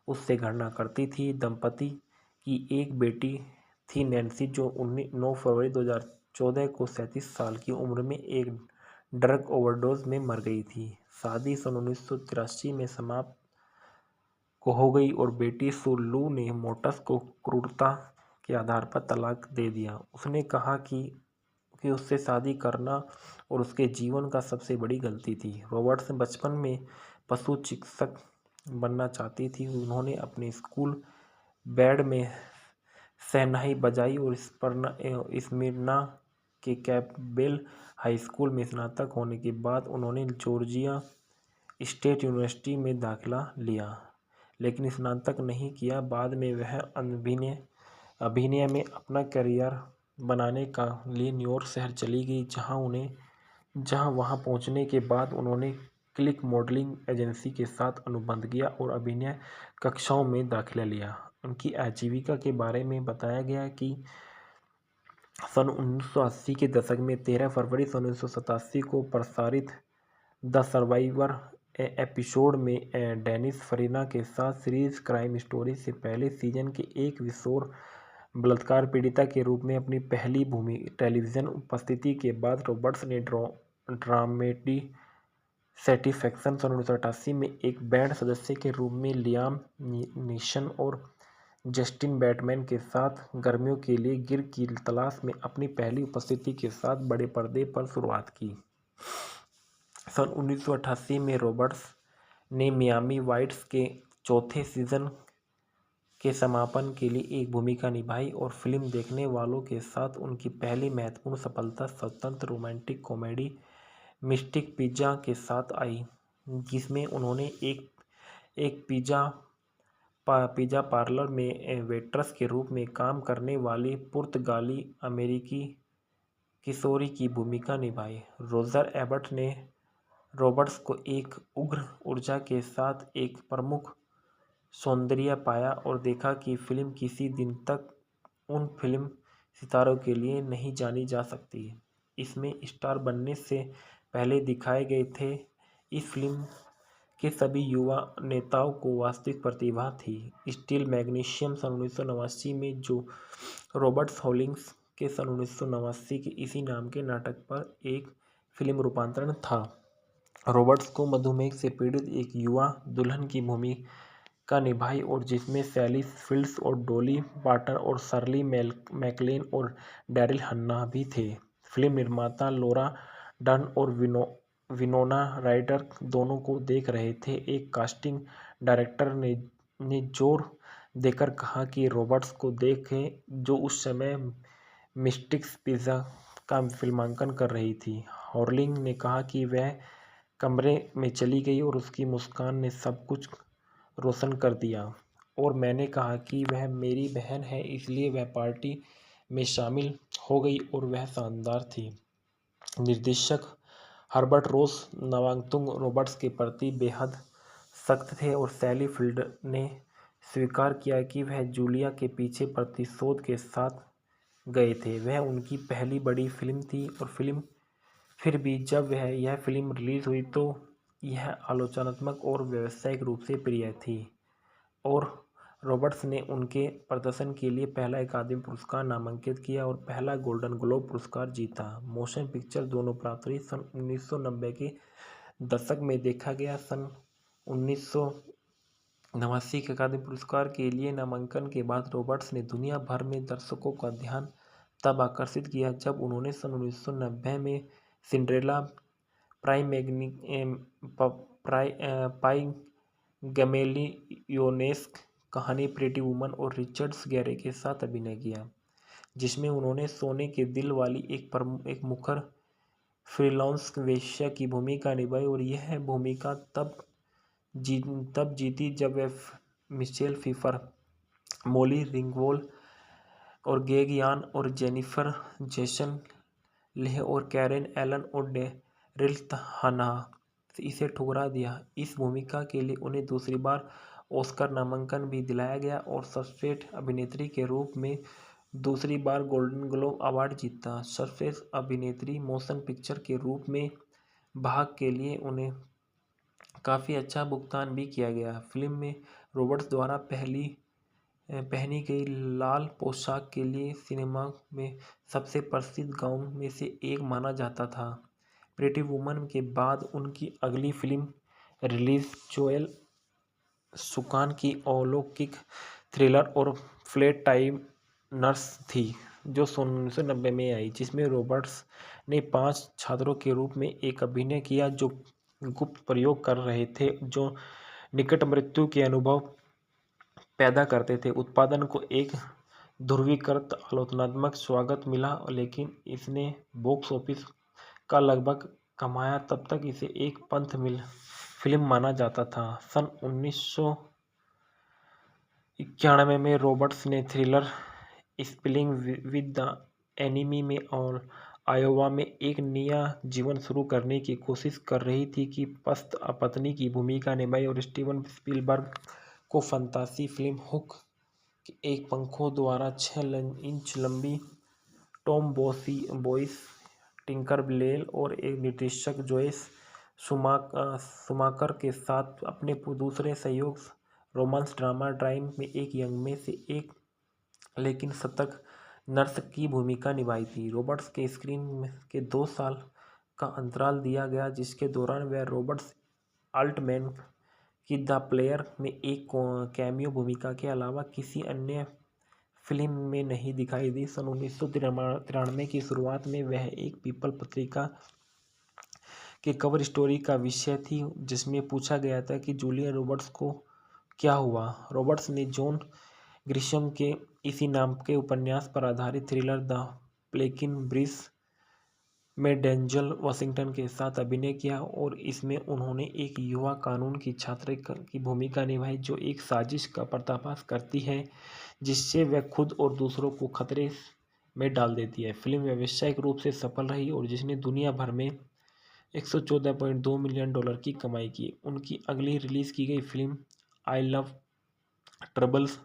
उससे घृणा करती थी। दंपति की एक बेटी थी नैन्सी, जो 9 फरवरी 2014 को 37 साल की उम्र में एक ड्रग ओवरडोज में मर गई थी। शादी सन 1983 में समाप्त हो गई और बेटी सुलू ने मोटस को क्रूरता के आधार पर तलाक दे दिया। उसने कहा कि उससे शादी करना और उसके जीवन का सबसे बड़ी गलती थी। रॉबर्ट्स बचपन में पशु चिकित्सक बनना चाहती थी। उन्होंने अपने स्कूल बैंड में शहनाई बजाई और स्मिर्ना के कैपेल हाई स्कूल में स्नातक होने के बाद उन्होंने जॉर्जिया स्टेट यूनिवर्सिटी में दाखिला लिया, लेकिन स्नातक नहीं किया। बाद में वह अभिनय में अपना करियर बनाने के लिए न्यूयॉर्क शहर चली गई, जहां वहां पहुंचने के बाद उन्होंने क्लिक मॉडलिंग एजेंसी के साथ अनुबंध किया और अभिनय कक्षाओं में दाखिला लिया। उनकी आजीविका के बारे में बताया गया कि सन 1980 के दशक में 13 फरवरी 1987 को प्रसारित द सर्वाइवर एपिसोड में डेनिस फरीना के साथ सीरीज क्राइम स्टोरी से पहले सीजन के एक किशोर बलात्कार पीड़िता के रूप में अपनी पहली टेलीविजन उपस्थिति के बाद रॉबर्ट्स ने ड्रामेडी सेटिस्फैक्शन सन 1988 में एक बैंड सदस्य के रूप में लियाम नीसन और जस्टिन बैटमैन के साथ गर्मियों के लिए गिर की तलाश में अपनी पहली उपस्थिति के साथ बड़े पर्दे पर शुरुआत की। सन 1988 में रॉबर्ट्स ने मियामी वाइट्स के चौथे सीजन के समापन के लिए एक भूमिका निभाई और फिल्म देखने वालों के साथ उनकी पहली महत्वपूर्ण सफलता स्वतंत्र रोमांटिक कॉमेडी मिस्टिक पिज़्ज़ा के साथ आई, जिसमें उन्होंने एक पिज़्ज़ा पार्लर में वेट्रेस के रूप में काम करने वाली पुर्तगाली अमेरिकी किशोरी की भूमिका निभाई। रोजर एबर्ट ने रॉबर्ट्स को एक उग्र ऊर्जा के साथ एक प्रमुख सौंदर्य पाया और देखा कि फिल्म किसी दिन तक उन फिल्म सितारों के लिए नहीं जानी जा सकती इसमें स्टार बनने से पहले दिखाए गए थे। इस फिल्म के सभी युवा नेताओं को वास्तविक प्रतिभा थी। स्टील मैग्नीशियम सन 1989 में, जो रॉबर्ट्स हॉलिंग्स के सन 1989 के इसी नाम के नाटक पर एक फिल्म रूपांतरण था। रॉबर्ट्स को मधुमेह से पीड़ित एक युवा दुल्हन की भूमिका निभाई और जिसमें सैली फील्ड्स और डॉली पार्टन और शर्ली मैकलेन और डैरिल हन्ना भी थे। फिल्म निर्माता लॉरा डर्न और विनोना राइडर दोनों को देख रहे थे। एक कास्टिंग डायरेक्टर ने जोर देकर कहा कि रॉबर्ट्स को देखें, जो उस समय मिस्टिक्स पिज़्ज़ा का फिल्मांकन कर रही थी। हॉर्लिंग ने कहा कि वह कमरे में चली गई और उसकी मुस्कान ने सब कुछ रोशन कर दिया, और मैंने कहा कि वह मेरी बहन है, इसलिए वह पार्टी में शामिल हो गई और वह शानदार थी। निर्देशक हर्बर्ट रोस नवांगतुंग रॉबर्ट्स के प्रति बेहद सख्त थे और सैली फील्ड ने स्वीकार किया कि वह जूलिया के पीछे प्रतिशोध के साथ गए थे। वह उनकी पहली बड़ी फिल्म थी और फिर भी जब यह फिल्म रिलीज हुई तो यह आलोचनात्मक और व्यावसायिक रूप से प्रिय थी, और रॉबर्ट्स ने उनके प्रदर्शन के लिए पहला अकादमी पुरस्कार नामांकित किया और पहला गोल्डन ग्लोब पुरस्कार जीता। मोशन पिक्चर दोनों प्राप्त हुई। सन 1990 के दशक में देखा गया। सन 1989 के अकादमी पुरस्कार के लिए नामांकन के बाद रॉबर्ट्स ने दुनिया भर में दर्शकों का ध्यान तब आकर्षित किया जब उन्होंने सन 1990 में सिंड्रेला, पाइगमेलियोनेस्क कहानी, प्रीटी वुमन और रिचर्ड गेरे के साथ अभिनय किया, जिसमें उन्होंने सोने के दिल वाली एक मुखर फ्रीलांस वेश्या की भूमिका निभाई, और यह भूमिका तब जीती जब वह मिशेल फिफर, मोली रिंगवॉल और गेग यान और जेनिफर जेसन लेह और कैरेन एलन और डेरिल हन्ना इसे ठुकरा दिया। इस भूमिका के लिए उन्हें दूसरी बार ऑस्कर नामांकन भी दिलाया गया और सर्वश्रेष्ठ अभिनेत्री के रूप में दूसरी बार गोल्डन ग्लोब अवार्ड जीता। सर्वश्रेष्ठ अभिनेत्री मोशन पिक्चर के रूप में भाग के लिए उन्हें काफ़ी अच्छा भुगतान भी किया गया। फिल्म में रॉबर्ट्स द्वारा पहनी गई लाल पोशाक के लिए सिनेमा में सबसे प्रसिद्ध गाउन में से एक माना जाता था। प्रीटी वुमन के बाद उनकी अगली फिल्म रिलीज जोएल सुकान की अलौकिक थ्रिलर और फ्लैट टाइमर्स थी, जो 1990 में आई, जिसमें रॉबर्ट्स ने 5 छात्रों के रूप में एक अभिनय किया जो गुप्त प्रयोग कर रहे थे, जो निकट मृत्यु के अनुभव पैदा करते थे। उत्पादन को एक ध्रुवीकृत आलोचनात्मक स्वागत मिला, लेकिन इसने बॉक्स ऑफिस का लगभग कमाया। तब तक इसे एक पंथ फिल्म माना जाता था। सन 1991 में रॉबर्ट्स ने thriller spilling with the enemy में और आयोवा में एक नया जीवन शुरू करने की कोशिश कर रही थी कि पस्त पत्नी की भूमिका निभाई, और स्टीवन स्पीलबर्ग को फंतासी फिल्म हुक के एक पंखों द्वारा 6 इंच लंबी टॉम बोइस, टिंकरबेल और एक निर्देशक जोयस शुमाकर के साथ अपने दूसरे सहयोग रोमांस ड्रामा ड्राइव में एक यंग में से एक लेकिन शतक नर्स की भूमिका निभाई थी। रॉबर्ट्स के स्क्रीन के 2 साल का अंतराल दिया गया, जिसके दौरान वह रॉबर्ट्स अल्टमैन की द प्लेयर में एक कैमियो भूमिका के अलावा किसी अन्य फिल्म में नहीं दिखाई दी। सन 1993 की शुरुआत में वह एक पीपल पत्रिका के कवर स्टोरी का विषय थी, जिसमें पूछा गया था कि जूलिया रॉबर्ट्स को क्या हुआ। रॉबर्ट्स ने जॉन ग्रिशम के इसी नाम के उपन्यास पर आधारित थ्रिलर द प्लेकिन ब्रिज में डेंजल वाशिंगटन के साथ अभिनय किया, और इसमें उन्होंने एक युवा कानून की छात्र की भूमिका निभाई जो एक साजिश का पर्दाफाश करती है, जिससे वह खुद और दूसरों को खतरे में डाल देती है। फिल्म व्यावसायिक रूप से सफल रही और जिसने दुनिया भर में $114.2 मिलियन की कमाई की। उनकी अगली रिलीज की गई फिल्म आई लव ट्रबल्स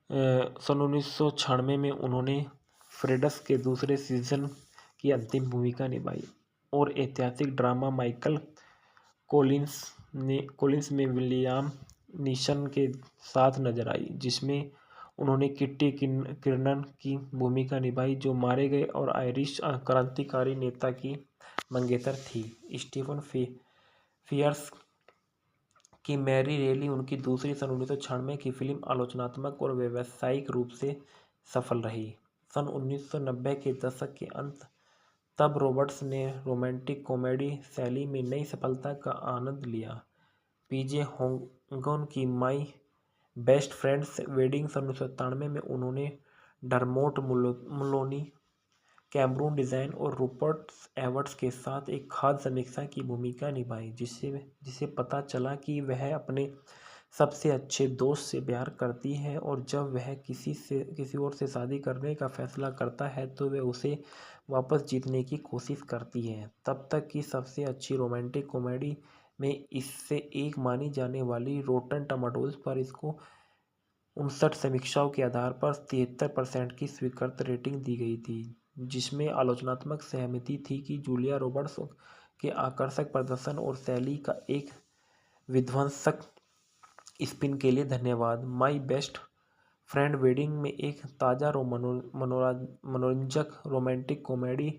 सन 1996 में उन्होंने फ्रेड्स के दूसरे सीजन की अंतिम भूमिका निभाई, और ऐतिहासिक ड्रामा माइकल कोलिंस में विलियम नीसन के साथ नजर आई, जिसमें उन्होंने किट्टी किर्नन की भूमिका निभाई जो मारे गए और आयरिश क्रांतिकारी नेता की मंगेतर थी। स्टीवन फियर्स की मैरी रेली उनकी दूसरी सन 1996 की फिल्म आलोचनात्मक और व्यावसायिक रूप से सफल रही। सन 1990 के दशक के अंत तब रॉबर्ट्स ने रोमांटिक कॉमेडी शैली में नई सफलता का आनंद लिया। पीजे होंगन की माई बेस्ट फ्रेंड्स वेडिंग सन 1997 में उन्होंने डरमोट मुलोनी, कैमरून डिज़ाइन और रूपर्ट एवर्ट्स के साथ एक खाद्य समीक्षा की भूमिका निभाई, जिसे पता चला कि वह अपने सबसे अच्छे दोस्त से प्यार करती है और जब वह किसी और से शादी करने का फैसला करता है तो वह उसे वापस जीतने की कोशिश करती है। तब तक की सबसे अच्छी रोमांटिक कॉमेडी में इससे एक मानी जाने वाली रोटन टमाटोज पर इसको 59 समीक्षाओं के आधार पर 73% की स्वीकृत रेटिंग दी गई थी, जिसमें आलोचनात्मक सहमति थी कि जूलिया रॉबर्ट्स के आकर्षक प्रदर्शन और शैली का एक विध्वंसक स्पिन के लिए धन्यवाद। माई बेस्ट फ्रेंड वेडिंग में एक ताज़ा मनोरंजक रोमांटिक कॉमेडी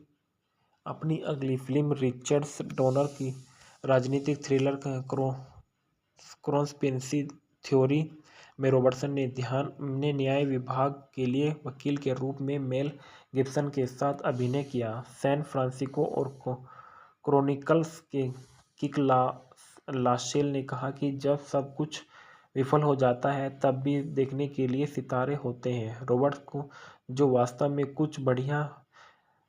अपनी अगली फिल्म रिचर्ड्स डोनर की राजनीतिक थ्रिलर कॉन्स्पिरेसी थ्योरी में रॉबर्टसन ने न्याय विभाग के लिए वकील के रूप में मेल गिब्सन के साथ अभिनय किया। सैन फ्रांसिस्को और क्रॉनिकल्स के किक लाशेल ने कहा कि जब सब कुछ विफल हो जाता है तब भी देखने के लिए सितारे होते हैं। रॉबर्ट्स को जो वास्तव में कुछ बढ़िया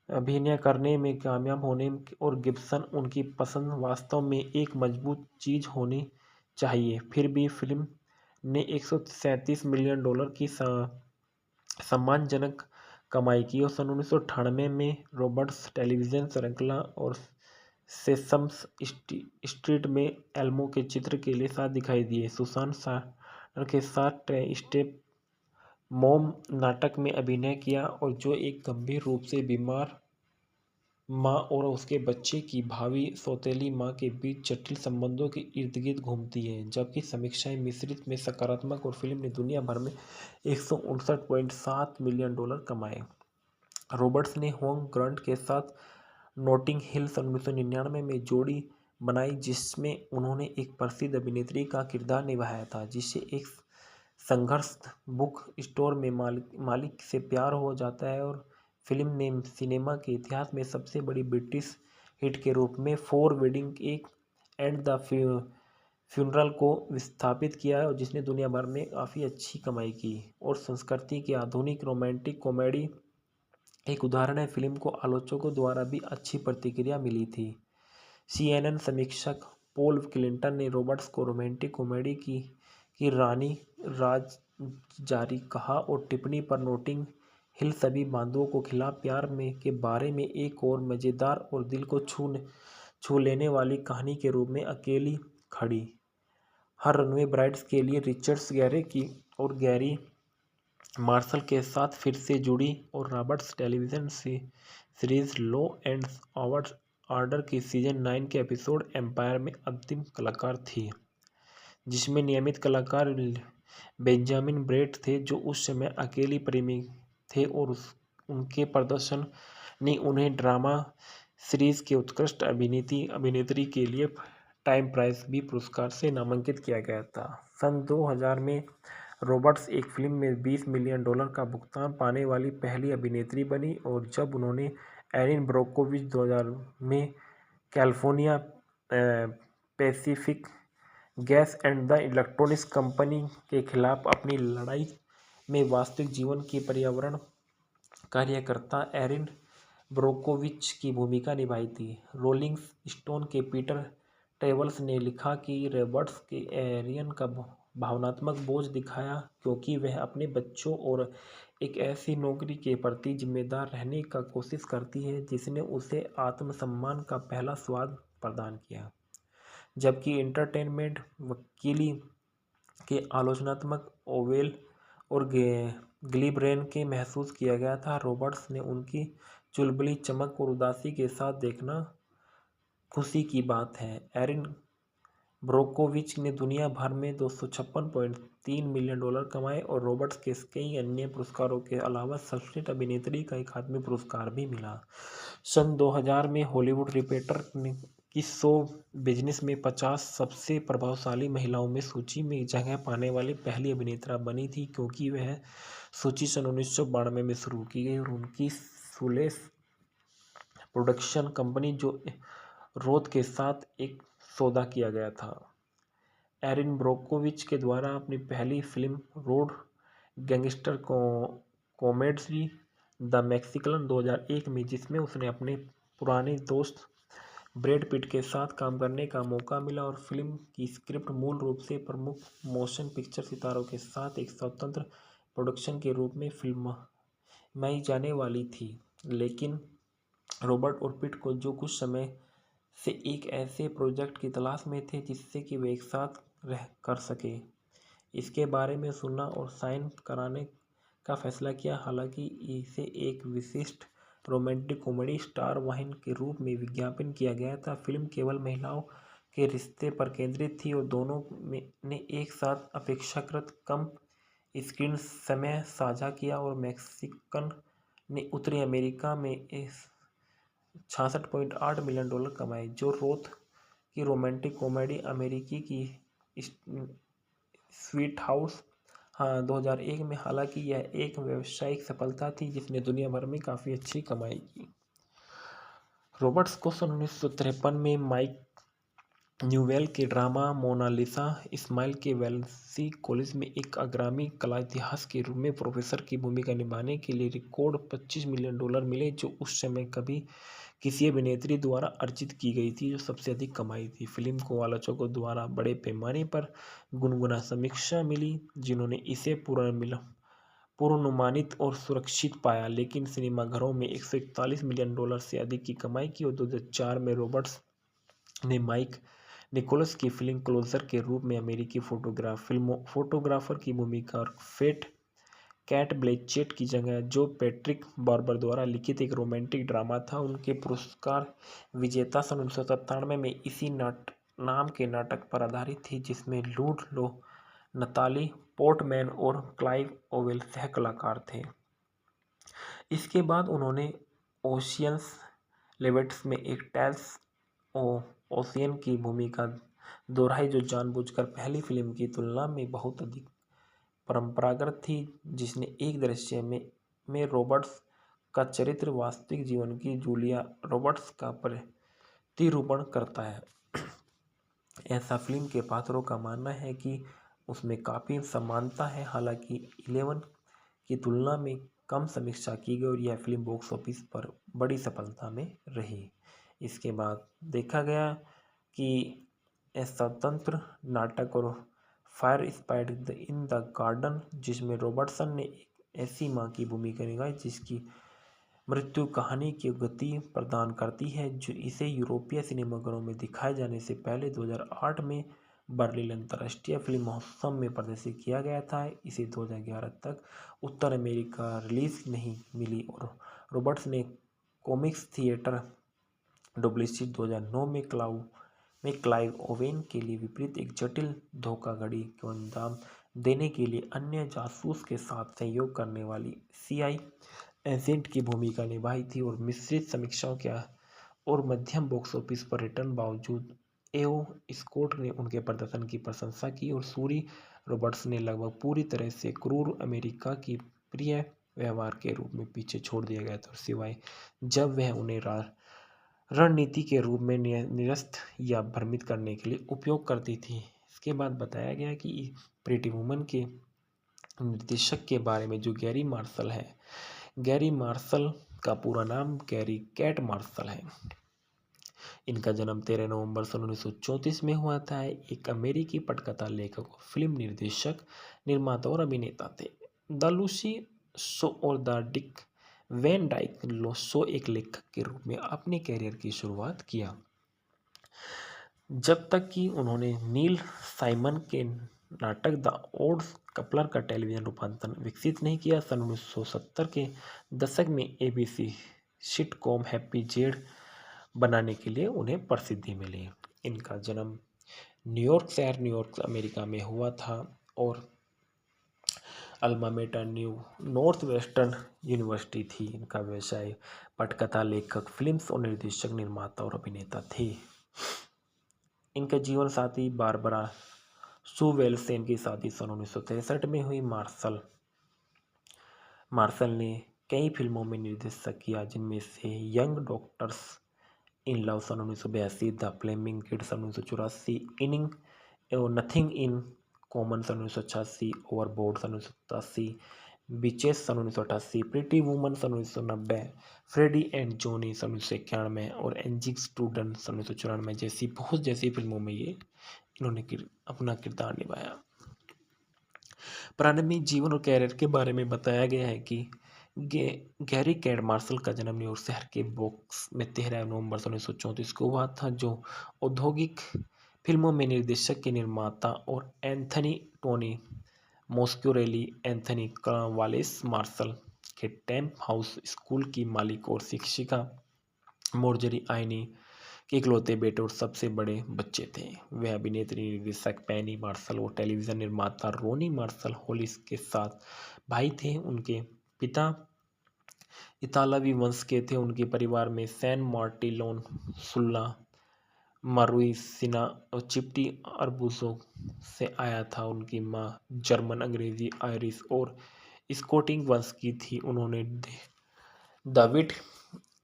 अभिनय करने में कामयाब होने और गिब्सन उनकी पसंद वास्तव में एक मजबूत चीज़ होनी चाहिए। फिर भी फिल्म ने $137 मिलियन की सम्मानजनक कमाई की और सन 1998 में रॉबर्ट्स टेलीविज़न श्रृंखला और सेसम्स स्ट्रीट में एल्मो के चित्र के लिए साथ दिखाई दिए। सुसान सार्टर के साथ स्टेप मॉम नाटक में अभिनय किया और जो एक गंभीर रूप से बीमार माँ और उसके बच्चे की भावी सौतेली माँ के बीच जटिल संबंधों के इर्द गिर्द घूमती है। जबकि समीक्षाएं मिश्रित में सकारात्मक और फिल्म ने दुनिया भर में $159.7 मिलियन कमाए। रॉबर्ट्स ने होम ग्रांट के साथ नॉटिंग हिल सन 1999 में जोड़ी बनाई, जिसमें उन्होंने एक प्रसिद्ध अभिनेत्री का किरदार निभाया था जिसे एक संघर्ष बुक स्टोर में मालिक से प्यार हो जाता है और फिल्म ने सिनेमा के इतिहास में सबसे बड़ी ब्रिटिश हिट के रूप में four wedding and the funeral को विस्थापित किया है और जिसने दुनिया भर में काफ़ी अच्छी कमाई की। और संस्कृति की आधुनिक रोमांटिक कॉमेडी एक उदाहरण है। फिल्म को आलोचकों द्वारा भी अच्छी प्रतिक्रिया मिली थी। CNN समीक्षक पॉल क्लिंटन ने रॉबर्ट्स को रोमांटिक कॉमेडी की रानी राज जारी कहा और टिप्पणी पर नोटिंग हिल सभी बांधवों को खिलाफ प्यार के बारे में एक और मज़ेदार और दिल को छू लेने वाली कहानी के रूप में अकेली खड़ी। हर रनवे ब्राइड्स के लिए रिचर्ड्स गैरी मार्शल के साथ फिर से जुड़ी और Roberts television series law and order की सीजन 9 के एपिसोड एम्पायर में अंतिम कलाकार थी, जिसमें नियमित कलाकार बेंजामिन ब्रेट थे जो उस समय अकेली प्रेमी थे और उनके प्रदर्शन ने उन्हें ड्रामा सीरीज के उत्कृष्ट अभिनेत्री के लिए टाइम प्राइज बी पुरस्कार से नामांकित किया गया था। सन 2000 में रॉबर्ट्स एक फिल्म में $20 मिलियन का भुगतान पाने वाली पहली अभिनेत्री बनी और जब उन्होंने एरिन ब्रोकोविच 2000 में California Pacific gas and the electronics company के खिलाफ अपनी लड़ाई में वास्तविक जीवन की पर्यावरण कार्यकर्ता एरिन ब्रोकोविच की भूमिका निभाई थी। रोलिंग स्टोन के पीटर ट्रेवल्स ने लिखा कि रॉबर्ट्स के एरियन का भावनात्मक बोझ दिखाया क्योंकि वह अपने बच्चों और एक ऐसी नौकरी के प्रति जिम्मेदार रहने का कोशिश करती है जिसने उसे आत्मसम्मान का पहला स्वाद प्रदान किया। जबकि एंटरटेनमेंट वकीली के आलोचनात्मक ओवेल और ग्लिब्रेन के महसूस किया गया था, रॉबर्ट्स ने उनकी चुलबुली चमक और उदासी के साथ देखना खुशी की बात है। एरिन ब्रोकोविच ने दुनिया भर में $256.3 मिलियन कमाए और रॉबर्ट्स के कई अन्य पुरस्कारों के अलावा सर्वश्रेष्ठ अभिनेत्री का अकादमी पुरस्कार भी मिला। सन 2000 में हॉलीवुड रिपोर्टर की शो बिजनेस में 50 सबसे प्रभावशाली महिलाओं में सूची में जगह पाने वाली पहली अभिनेत्री बनी थी, क्योंकि वह सूची सन 1992 में शुरू की गई और उनकी सुलेस प्रोडक्शन कंपनी जो रोथ के साथ एक सौदा किया गया था। एरिन ब्रोकोविच के द्वारा अपनी पहली film road gangster comedy the Mexican 2001 में, जिसमें उसने अपने पुराने दोस्त ब्रैड पिट के साथ काम करने का मौका मिला और फिल्म की स्क्रिप्ट मूल रूप से प्रमुख मोशन पिक्चर सितारों के साथ एक स्वतंत्र प्रोडक्शन के रूप में फिल्माई जाने वाली थी। लेकिन रॉबर्ट और पिट को जो कुछ समय से एक ऐसे प्रोजेक्ट की तलाश में थे जिससे कि वे एक साथ रह कर सके, इसके बारे में सुना और साइन कराने का फैसला किया। हालांकि इसे एक विशिष्ट रोमांटिक कॉमेडी स्टार वाहिनी के रूप में विज्ञापन किया गया था, फिल्म केवल महिलाओं के रिश्ते पर केंद्रित थी और दोनों ने एक साथ अपेक्षाकृत कम स्क्रीन समय साझा किया और मैक्सिकन ने उत्तरी अमेरिका में 66.8 मिलियन डॉलर कमाए। जो रोथ की रोमांटिक कॉमेडी अमेरिकी की स्वीट हाउस 2001 में, हालांकि यह एक व्यावसायिक सफलता थी जिसने दुनिया भर में काफ़ी अच्छी कमाई की। रॉबर्ट्स को सन 1953 में माइक न्यूवेल के ड्रामा मोनालिसा स्माइल के वेल्सी कॉलेज में एक अग्रणी कला इतिहास के रूप में प्रोफेसर की भूमिका निभाने के लिए रिकॉर्ड 25 मिलियन डॉलर मिले, जो उस समय कभी किसी अभिनेत्री द्वारा अर्जित की गई थी, जो सबसे अधिक कमाई थी। फिल्म को आलोचकों द्वारा बड़े पैमाने पर गुनगुना समीक्षा मिली, जिन्होंने इसे पूर्वानुमानित और सुरक्षित पाया, लेकिन सिनेमाघरों में 141 मिलियन डॉलर से अधिक की कमाई की। और 2004 में रॉबर्ट्स ने माइक निकोलस की फिल्म क्लोजर के रूप में अमेरिकी फोटोग्राफर की भूमिका और कैट ब्लैंचेट की जगह, जो पैट्रिक बार्बर द्वारा लिखित एक रोमांटिक ड्रामा था, उनके पुरस्कार विजेता सन 1997 में इसी नाम के नाटक पर आधारित थी, जिसमें लूड लो, नताली पोर्टमैन और क्लाइव ओवेल सह कलाकार थे। इसके बाद उन्होंने ओशियंस 11 में एक टेल्स ओशियन की भूमिका दोहराई, जो जानबूझकर पहली फिल्म की तुलना में बहुत अधिक परंपरागत थी, जिसने एक दृश्य में रॉबर्ट्स का चरित्र वास्तविक जीवन की जूलिया रॉबर्ट्स का प्रतिरूपण करता है। ऐसा फिल्म के पात्रों का मानना है कि उसमें काफ़ी समानता है, हालांकि 11 की तुलना में कम समीक्षा की गई और यह फिल्म बॉक्स ऑफिस पर बड़ी सफलता में रही। इसके बाद देखा गया कि स्वतंत्र नाटक और fire spite in the garden, जिसमें रॉबर्टसन ने एक ऐसी मां की भूमिका निभाई जिसकी मृत्यु कहानी की गति प्रदान करती है, जो इसे यूरोपीय सिनेमाघरों में दिखाए जाने से पहले 2008 में बर्लिन अंतर्राष्ट्रीय फिल्म महोत्सव में प्रदर्शित किया गया था। इसे 2011 तक उत्तर अमेरिका रिलीज नहीं मिली और रॉबर्ट्स ने कॉमिक्स थिएटर डुप्लेसिस 2009 में क्लाइव ओवेन के लिए विपरीत एक जटिल धोखाधड़ी को अंजाम देने के लिए अन्य जासूस के साथ सहयोग करने वाली सीआई एजेंट की भूमिका निभाई थी और मिश्रित समीक्षाओं के और मध्यम बॉक्स ऑफिस पर रिटर्न बावजूद एओ स्कॉट ने उनके प्रदर्शन की प्रशंसा की और सूरी रॉबर्ट्स ने लगभग पूरी तरह से क्रूर अमेरिका की प्रिय व्यवहार के रूप में पीछे छोड़ दिया गया था, सिवाय जब वह उन्हें रणनीति के रूप में निरस्त या भ्रमित करने के लिए उपयोग करती थी। इसके बाद बताया गया कि प्रीटी वुमन के निर्देशक के बारे में, जो गैरी मार्शल है। गैरी मार्शल का पूरा नाम गैरी कैट मार्शल है। इनका जन्म 13 नवंबर सन 1934 में हुआ था। एक अमेरिकी पटकथा लेखक और फिल्म निर्देशक, निर्माता और अभिनेता थे। द लूसी शो और The Dick Van Dyke Show एक लेखक के रूप में अपने कैरियर की शुरुआत किया, जब तक कि उन्होंने नील साइमन के नाटक द ओड कपलर का टेलीविजन रूपांतरण विकसित नहीं किया। सन 1970 के दशक में एबीसी सिटकॉम हैप्पी जेड बनाने के लिए उन्हें प्रसिद्धि मिली। इनका जन्म न्यूयॉर्क शहर, न्यूयॉर्क, अमेरिका में हुआ था और Alma matter north western university थी। इनका व्यवसाय पटकथा लेखक, फिल्म्स और निर्देशक, निर्माता और अभिनेता थे। इनके जीवन साथी बारबरा सू वेल्स से इनकी शादी सन 1963 में हुई। मार्शल ने कई फिल्मों में निर्देशन किया, जिनमें से यंग डॉक्टर्स इन लव सन 1982, द फ्लेमिंग किड सन 1984, नथिंग इन कॉमन सन 1986, ओवरबोर्ड सन 1987, बीचेस सन 1988, प्रिटी वुमन सन 1990, फ्रेडी एंड जॉनी सन 1991 और एंजिक स्टूडेंट सन 1994 जैसी बहुत जैसी फिल्मों में ये इन्होंने अपना किरदार निभाया। प्रारंभिक जीवन और कैरियर के बारे में बताया गया है कि गैरी कैड मार्शल का जन्म न्यूयॉर्क शहर के बॉक्स में 13 नवंबर 1934 को हुआ था, जो औद्योगिक फिल्मों में निर्देशक के निर्माता और Anthony Tony Masciarelli Anthony Wallace Marshall के टेम्प हाउस स्कूल की मालिक और शिक्षिका मोर्जरी आइनी के इकलौते बेटे और सबसे बड़े बच्चे थे। वे अभिनेत्री निर्देशक पेनी मार्शल और टेलीविज़न निर्माता रोनी मार्शल होलिस के साथ भाई थे। उनके पिता इतालवी वंश के थे। उनके परिवार में सैन मार्टिलोन सुल्ला मारुइसिना और चिप्टी अरबुजो से आया था। उनकी माँ जर्मन, अंग्रेजी, आयरिश और स्कॉटिश वंश की थी। उन्होंने दाविड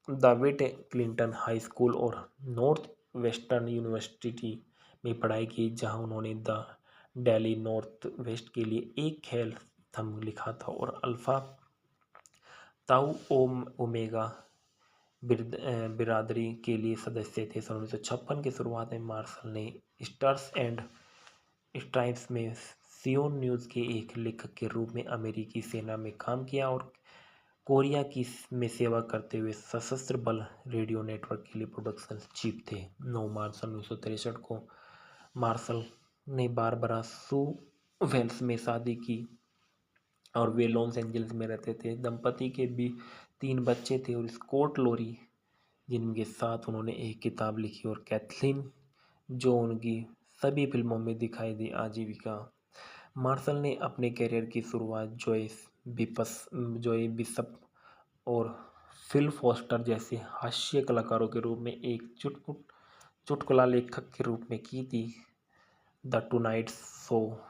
दाविड क्लिंटन हाई स्कूल और नॉर्थ वेस्टर्न यूनिवर्सिटी में पढ़ाई की, जहां उन्होंने द डेली नॉर्थ वेस्ट के लिए एक खेल थंब लिखा था और अल्फा ताऊ ओमेगा बिरादरी के लिए सदस्य थे। सन 1956 की शुरुआत में मार्शल ने स्टार्स एंड स्ट्राइप्स में सियोन न्यूज़ के एक लेखक के रूप में अमेरिकी सेना में काम किया और कोरिया की में सेवा करते हुए सशस्त्र बल रेडियो नेटवर्क के लिए प्रोडक्शन चीफ थे। 9 मार्च सन 1963 को मार्शल ने बारबरा सू वेल्स में शादी की और वे लॉस एंजल्स में रहते थे। दंपति के भी 3 बच्चे थे और स्कॉट लोरी, जिनके साथ उन्होंने एक किताब लिखी, और कैथलीन, जो उनकी सभी फिल्मों में दिखाई दी आजीविका। मार्शल ने अपने करियर की शुरुआत जॉय बिशप और फिल फॉस्टर जैसे हास्य कलाकारों के रूप में एक चुटकुला लेखक के रूप में की थी। The tonight show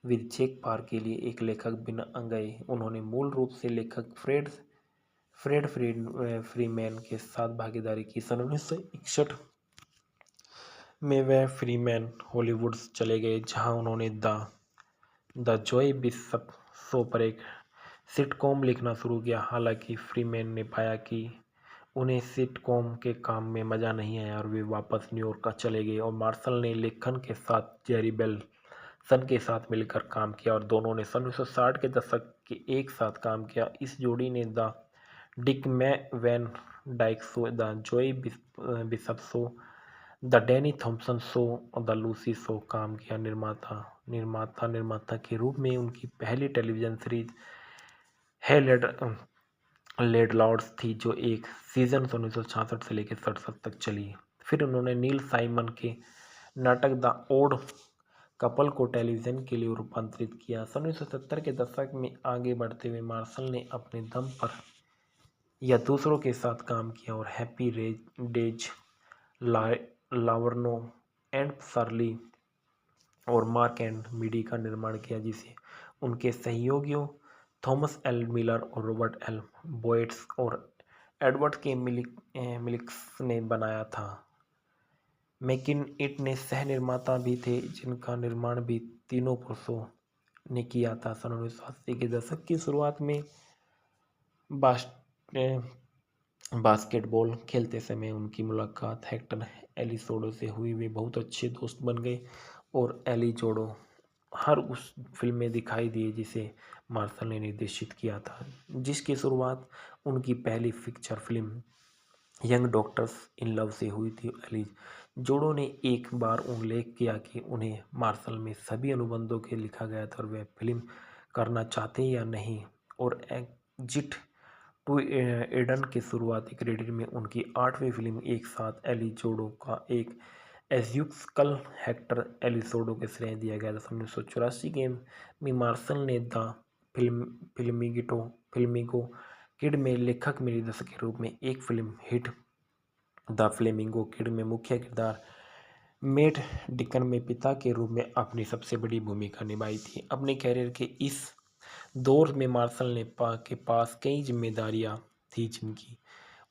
with Jack Paar के लिए एक लेखक बिना गए। उन्होंने मूल रूप से लेखक फ्रेड फ्रीमैन के साथ भागीदारी की। सन 1961 में वह फ्रीमैन हॉलीवुड चले गए, जहां उन्होंने द जॉय बिशप शो पर एक सिटकॉम लिखना शुरू किया। हालांकि फ्रीमैन ने पाया कि उन्हें सिटकॉम के काम में मज़ा नहीं आया और वे वापस न्यूयॉर्क का चले गए, और मार्शल ने लेखन के साथ जेरी बेल्सन के साथ मिलकर काम किया और दोनों ने सन 1960 के दशक के एक साथ काम किया। इस जोड़ी ने The Dick Van Dyke Show, The Joey Bishop Show, The Danny Thompson Show और द लूसी शो काम किया। निर्माता के रूप में उनकी पहली टेलीविज़न सीरीज है लैंडलॉर्ड्स थी, जो एक सीजन 1966 से लेकर 67 तक चली। फिर उन्होंने नील साइमन के नाटक द ओड कपल को टेलीविज़न के लिए रूपांतरित किया। सन 1970 के दशक में आगे बढ़ते हुए मार्शल ने अपने दम पर या दूसरों के साथ काम किया और हैप्पी डेज, लावर्नो एंड शर्ली और मार्क एंड मिडी का निर्माण किया, जिसे उनके सहयोगियों थॉमस एल मिलर और रॉबर्ट एल बोयट्स और एडवर्ड के मिलिक्स ने बनाया था। मैकिन ने सह निर्माता भी थे, जिनका निर्माण भी तीनों पुरुषों ने किया था। सन 1980 के दशक की शुरुआत में बास्केटबॉल खेलते समय उनकी मुलाकात हेक्टर एलिसोडो से हुई। वे बहुत अच्छे दोस्त बन गए और एलिसोडो हर उस फिल्म में दिखाई दिए जिसे मार्शल ने निर्देशित किया था, जिसकी शुरुआत उनकी पहली feature film young doctors in love से हुई थी। एलिसोडो ने एक बार उल्लेख किया कि उन्हें मार्शल में सभी अनुबंधों के लिखा गया था और वे फिल्म करना चाहते या नहीं, और एग्जिट टू एडन के शुरुआती क्रेडिट में उनकी 8वीं फिल्म एक साथ एलिसोडो का एक एज्यूक्सल हेक्टर एलिसोडो के श्रेय दिया गया था। 1984 में मार्शल ने द फ्लेमिंगो किड में लेखक निर्देशक के रूप में एक film hit the flamingo kid में मुख्य किरदार मेट डिकन में पिता के रूप में अपनी सबसे बड़ी भूमिका निभाई थी। अपने कैरियर के इस दौर में मार्शल ने के पास कई जिम्मेदारियां थी, जिनकी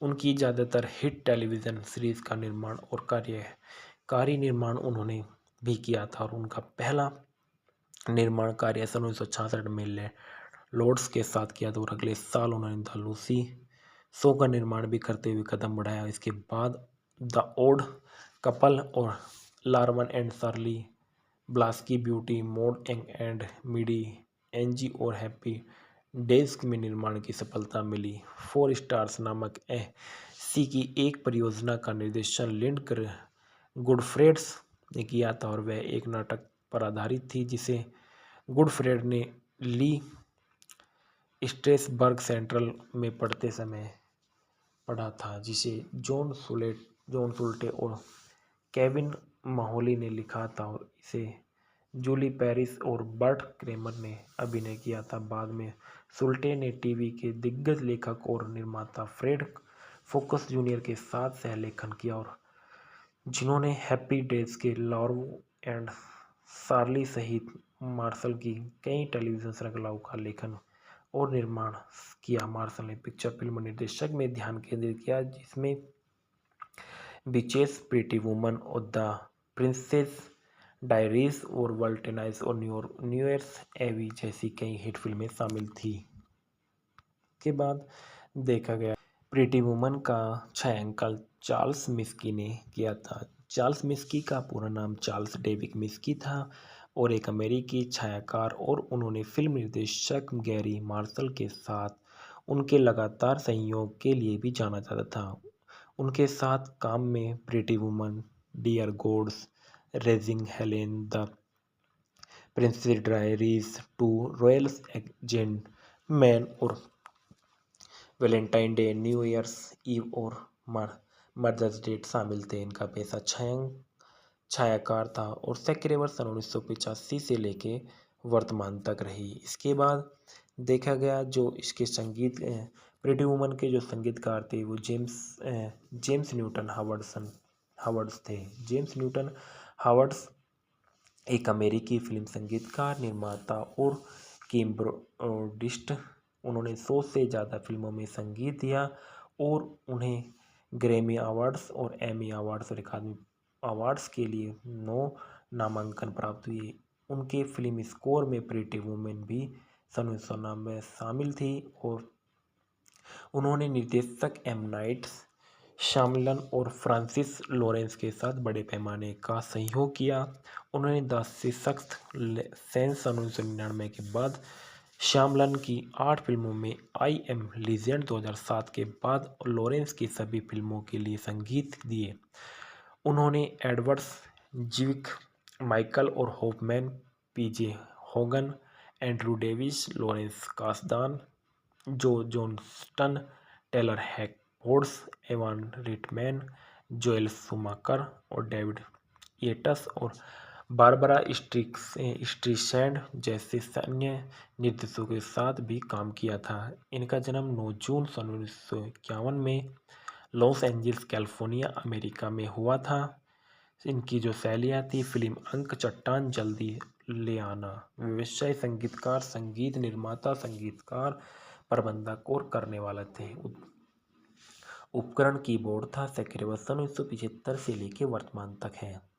उनकी ज़्यादातर हिट टेलीविज़न सीरीज़ का निर्माण और कार्य निर्माण उन्होंने भी किया था, और उनका पहला निर्माण कार्य सन 1966 में लॉर्ड्स के साथ किया था और अगले साल उन्होंने द लूसी शो का निर्माण भी करते हुए कदम बढ़ाया। इसके बाद द ओड कपल और Larman and Shirley, Blasky beauty, मॉड एंड मिडी, एंजी और हैप्पी डेज में निर्माण की सफलता मिली। 4 स्टार्स नामक सी की एक परियोजना का निर्देशन लिंडकर गुडफ्रेड्स ने किया था और वह एक नाटक पर आधारित थी जिसे गुडफ्रेड ने ली स्ट्रेसबर्ग सेंट्रल में पढ़ते समय पढ़ा था, जिसे जॉन सुल्टे और केविन माहोली ने लिखा था और इसे जूली पेरिस और बर्ट क्रेमर ने अभिनय किया था। बाद में सुल्टे ने टीवी के दिग्गज लेखक और निर्माता फ्रेड फोकस जूनियर के साथ सहलेखन किया और जिन्होंने हैप्पी डेज के लॉर्व एंड शार्ली सहित मार्शल की कई टेलीविजन श्रृंखलाओं का लेखन और निर्माण किया। मार्शल ने पिक्चर फिल्म निर्देशक में ध्यान केंद्रित किया, जिसमें बीचेस, प्रीटी वुमन और द प्रिंसेस डायरीज और वल्टेनाइज और न्यू ईयर्स एवी जैसी कई हिट फिल्में शामिल थी। के बाद देखा गया प्रीटी वुमन का छायांकन चार्ल्स मिस्की ने किया था। चार्ल्स मिस्की का पूरा नाम चार्ल्स डेविड मिस्की था और एक अमेरिकी छायाकार और उन्होंने फिल्म निर्देशक गैरी मार्शल के साथ उनके लगातार सहयोग के लिए भी जाना जाता था। उनके साथ काम में pretty woman, dear gods, raising Helen, the princess diaries, two royal gentleman और valentine day, new years eve और मदर्स डे शामिल थे। इनका पेशा छायाकार था और सक्रिय वर्ष सन 1985 से लेके वर्तमान तक रही। इसके बाद देखा गया जो इसके संगीत प्रीटी वुमन के जो संगीतकार थे वो जेम्स न्यूटन हावर्ड्स थे। जेम्स न्यूटन हावर्ड्स एक अमेरिकी फिल्म संगीतकार, निर्माता और कीबोर्डिस्ट। उन्होंने 100 से ज़्यादा फिल्मों में संगीत दिया और उन्हें ग्रैमी अवार्ड्स और एमी अवार्ड्स और अकादमी अवार्ड्स के लिए 9 नामांकन प्राप्त हुए। उनके फिल्म स्कोर में प्रीटी वुमन भी सन 1999 में शामिल थी और उन्होंने निर्देशक एम नाइट श्यामलन और फ्रांसिस लॉरेंस के साथ बड़े पैमाने का सहयोग किया। उन्होंने द सिक्स्थ सेंस सन 1999 के बाद श्यामलन की 8 फिल्मों में आई एम लीजेंड 2007 के बाद लॉरेंस की सभी फिल्मों के लिए संगीत दिए। उन्होंने एडवर्ड्स, जिविक, माइकल और Hoffman, PJ Hogan, Andrew Davis, Lawrence Kasdan, Joe Johnston, Taylor Hackfords, Ivan Reitman, Joel Schumacher और डेविड येट्स और बारबरा स्ट्रीसैंड जैसे अन्य निर्देशकों के साथ भी काम किया था। इनका जन्म 9 जून सन 1951 में लॉस एंजल्स, कैलिफोर्निया, अमेरिका में हुआ था। इनकी जो शैलियाँ थी फिल्म अंक, चट्टान, जल्दी ले आना। व्यवसाय संगीतकार, संगीत निर्माता, संगीतकार, प्रबंधक और करने वाले थे। उपकरण कीबोर्ड था। सक्रिय वर्ष सन 1975 से लेकर वर्तमान तक है।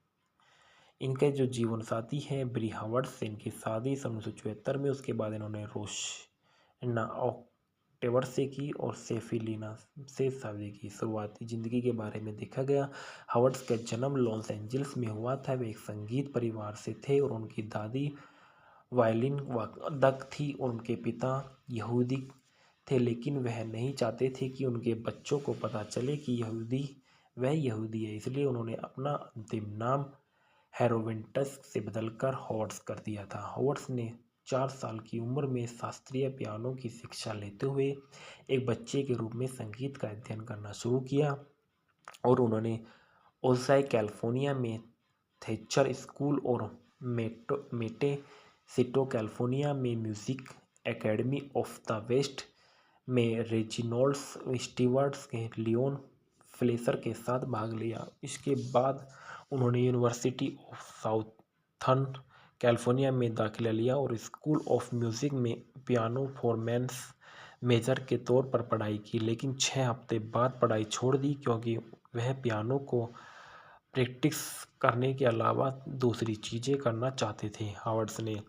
इनके जो जीवन साथी हैं ब्री हावर्ड से इनकी शादी सन 1974 में, उसके बाद इन्होंने रोशना ऑक्टेवर से की और सेफिलिना से शादी की। शुरुआती जिंदगी के बारे में देखा गया, हावर्ड्स का जन्म लॉस एंजल्स में हुआ था। वे एक संगीत परिवार से थे और उनकी दादी वायलिन वादक थी और उनके पिता यहूदी थे, लेकिन वह नहीं चाहते थे कि उनके बच्चों को पता चले कि वह यहूदी है, इसलिए उन्होंने अपना अंतिम नाम हेरोविंटस से बदलकर हॉवर्ड्स कर दिया था। हॉवर्ड्स ने 4 साल की उम्र में शास्त्रीय पियानो की शिक्षा लेते हुए एक बच्चे के रूप में संगीत का अध्ययन करना शुरू किया और उन्होंने ओसाई, कैलिफोर्निया में थेचर स्कूल और मेटेसिटो, कैलिफोर्निया में Music Academy of the West में रेजिनोल्ड्स स्टीवर्ट्स के लियोन फ्लेशर के साथ भाग लिया। इसके बाद उन्होंने यूनिवर्सिटी ऑफ साउथर्न कैलिफोर्निया में दाखिला लिया और स्कूल ऑफ म्यूजिक में पियानो परफॉर्मेंस मेजर के तौर पर पढ़ाई की, लेकिन 6 हफ्ते बाद पढ़ाई छोड़ दी क्योंकि वह पियानो को प्रैक्टिस करने के अलावा दूसरी चीज़ें करना चाहते थे। हावर्ड्स ने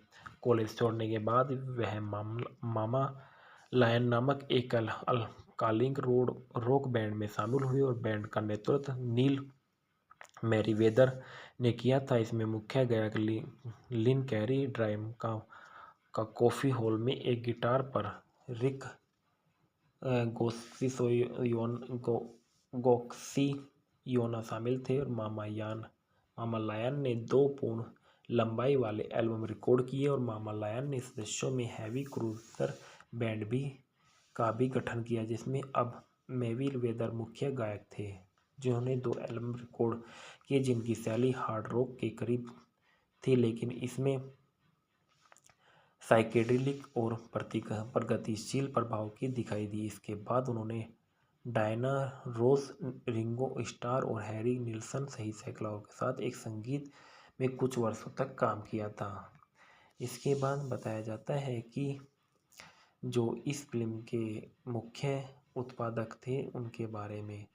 कॉलेज छोड़ने के बाद वह मामा लायन नामक एक अल्पकालिक रॉक बैंड में शामिल हुई और बैंड का नेतृत्व नील मैरीवेदर ने किया था। इसमें मुख्य गायक लिन कैरी ड्राइव का कॉफ़ी हॉल में एक गिटार पर रिक गोक्सियोना शामिल थे और मामा लायन ने 2 पूर्ण लंबाई वाले एल्बम रिकॉर्ड किए और मामा लायन ने सदस्यों में हैवी क्रूजर बैंड का भी गठन किया, जिसमें अब मेविल वेदर मुख्य गायक थे, जिन्होंने 2 एल्बम रिकॉर्ड किए जिनकी शैली हार्ड रॉक के करीब थी, लेकिन इसमें साइकेडेलिक और प्रगतिशील प्रभाव की दिखाई दी। इसके बाद उन्होंने डायना रोस, रिंगो स्टार और हैरी निल्सन सहित सैकड़ों के साथ एक संगीत में कुछ वर्षों तक काम किया था। इसके बाद बताया जाता है कि जो इस फिल्म के मुख्य उत्पादक थे उनके बारे में,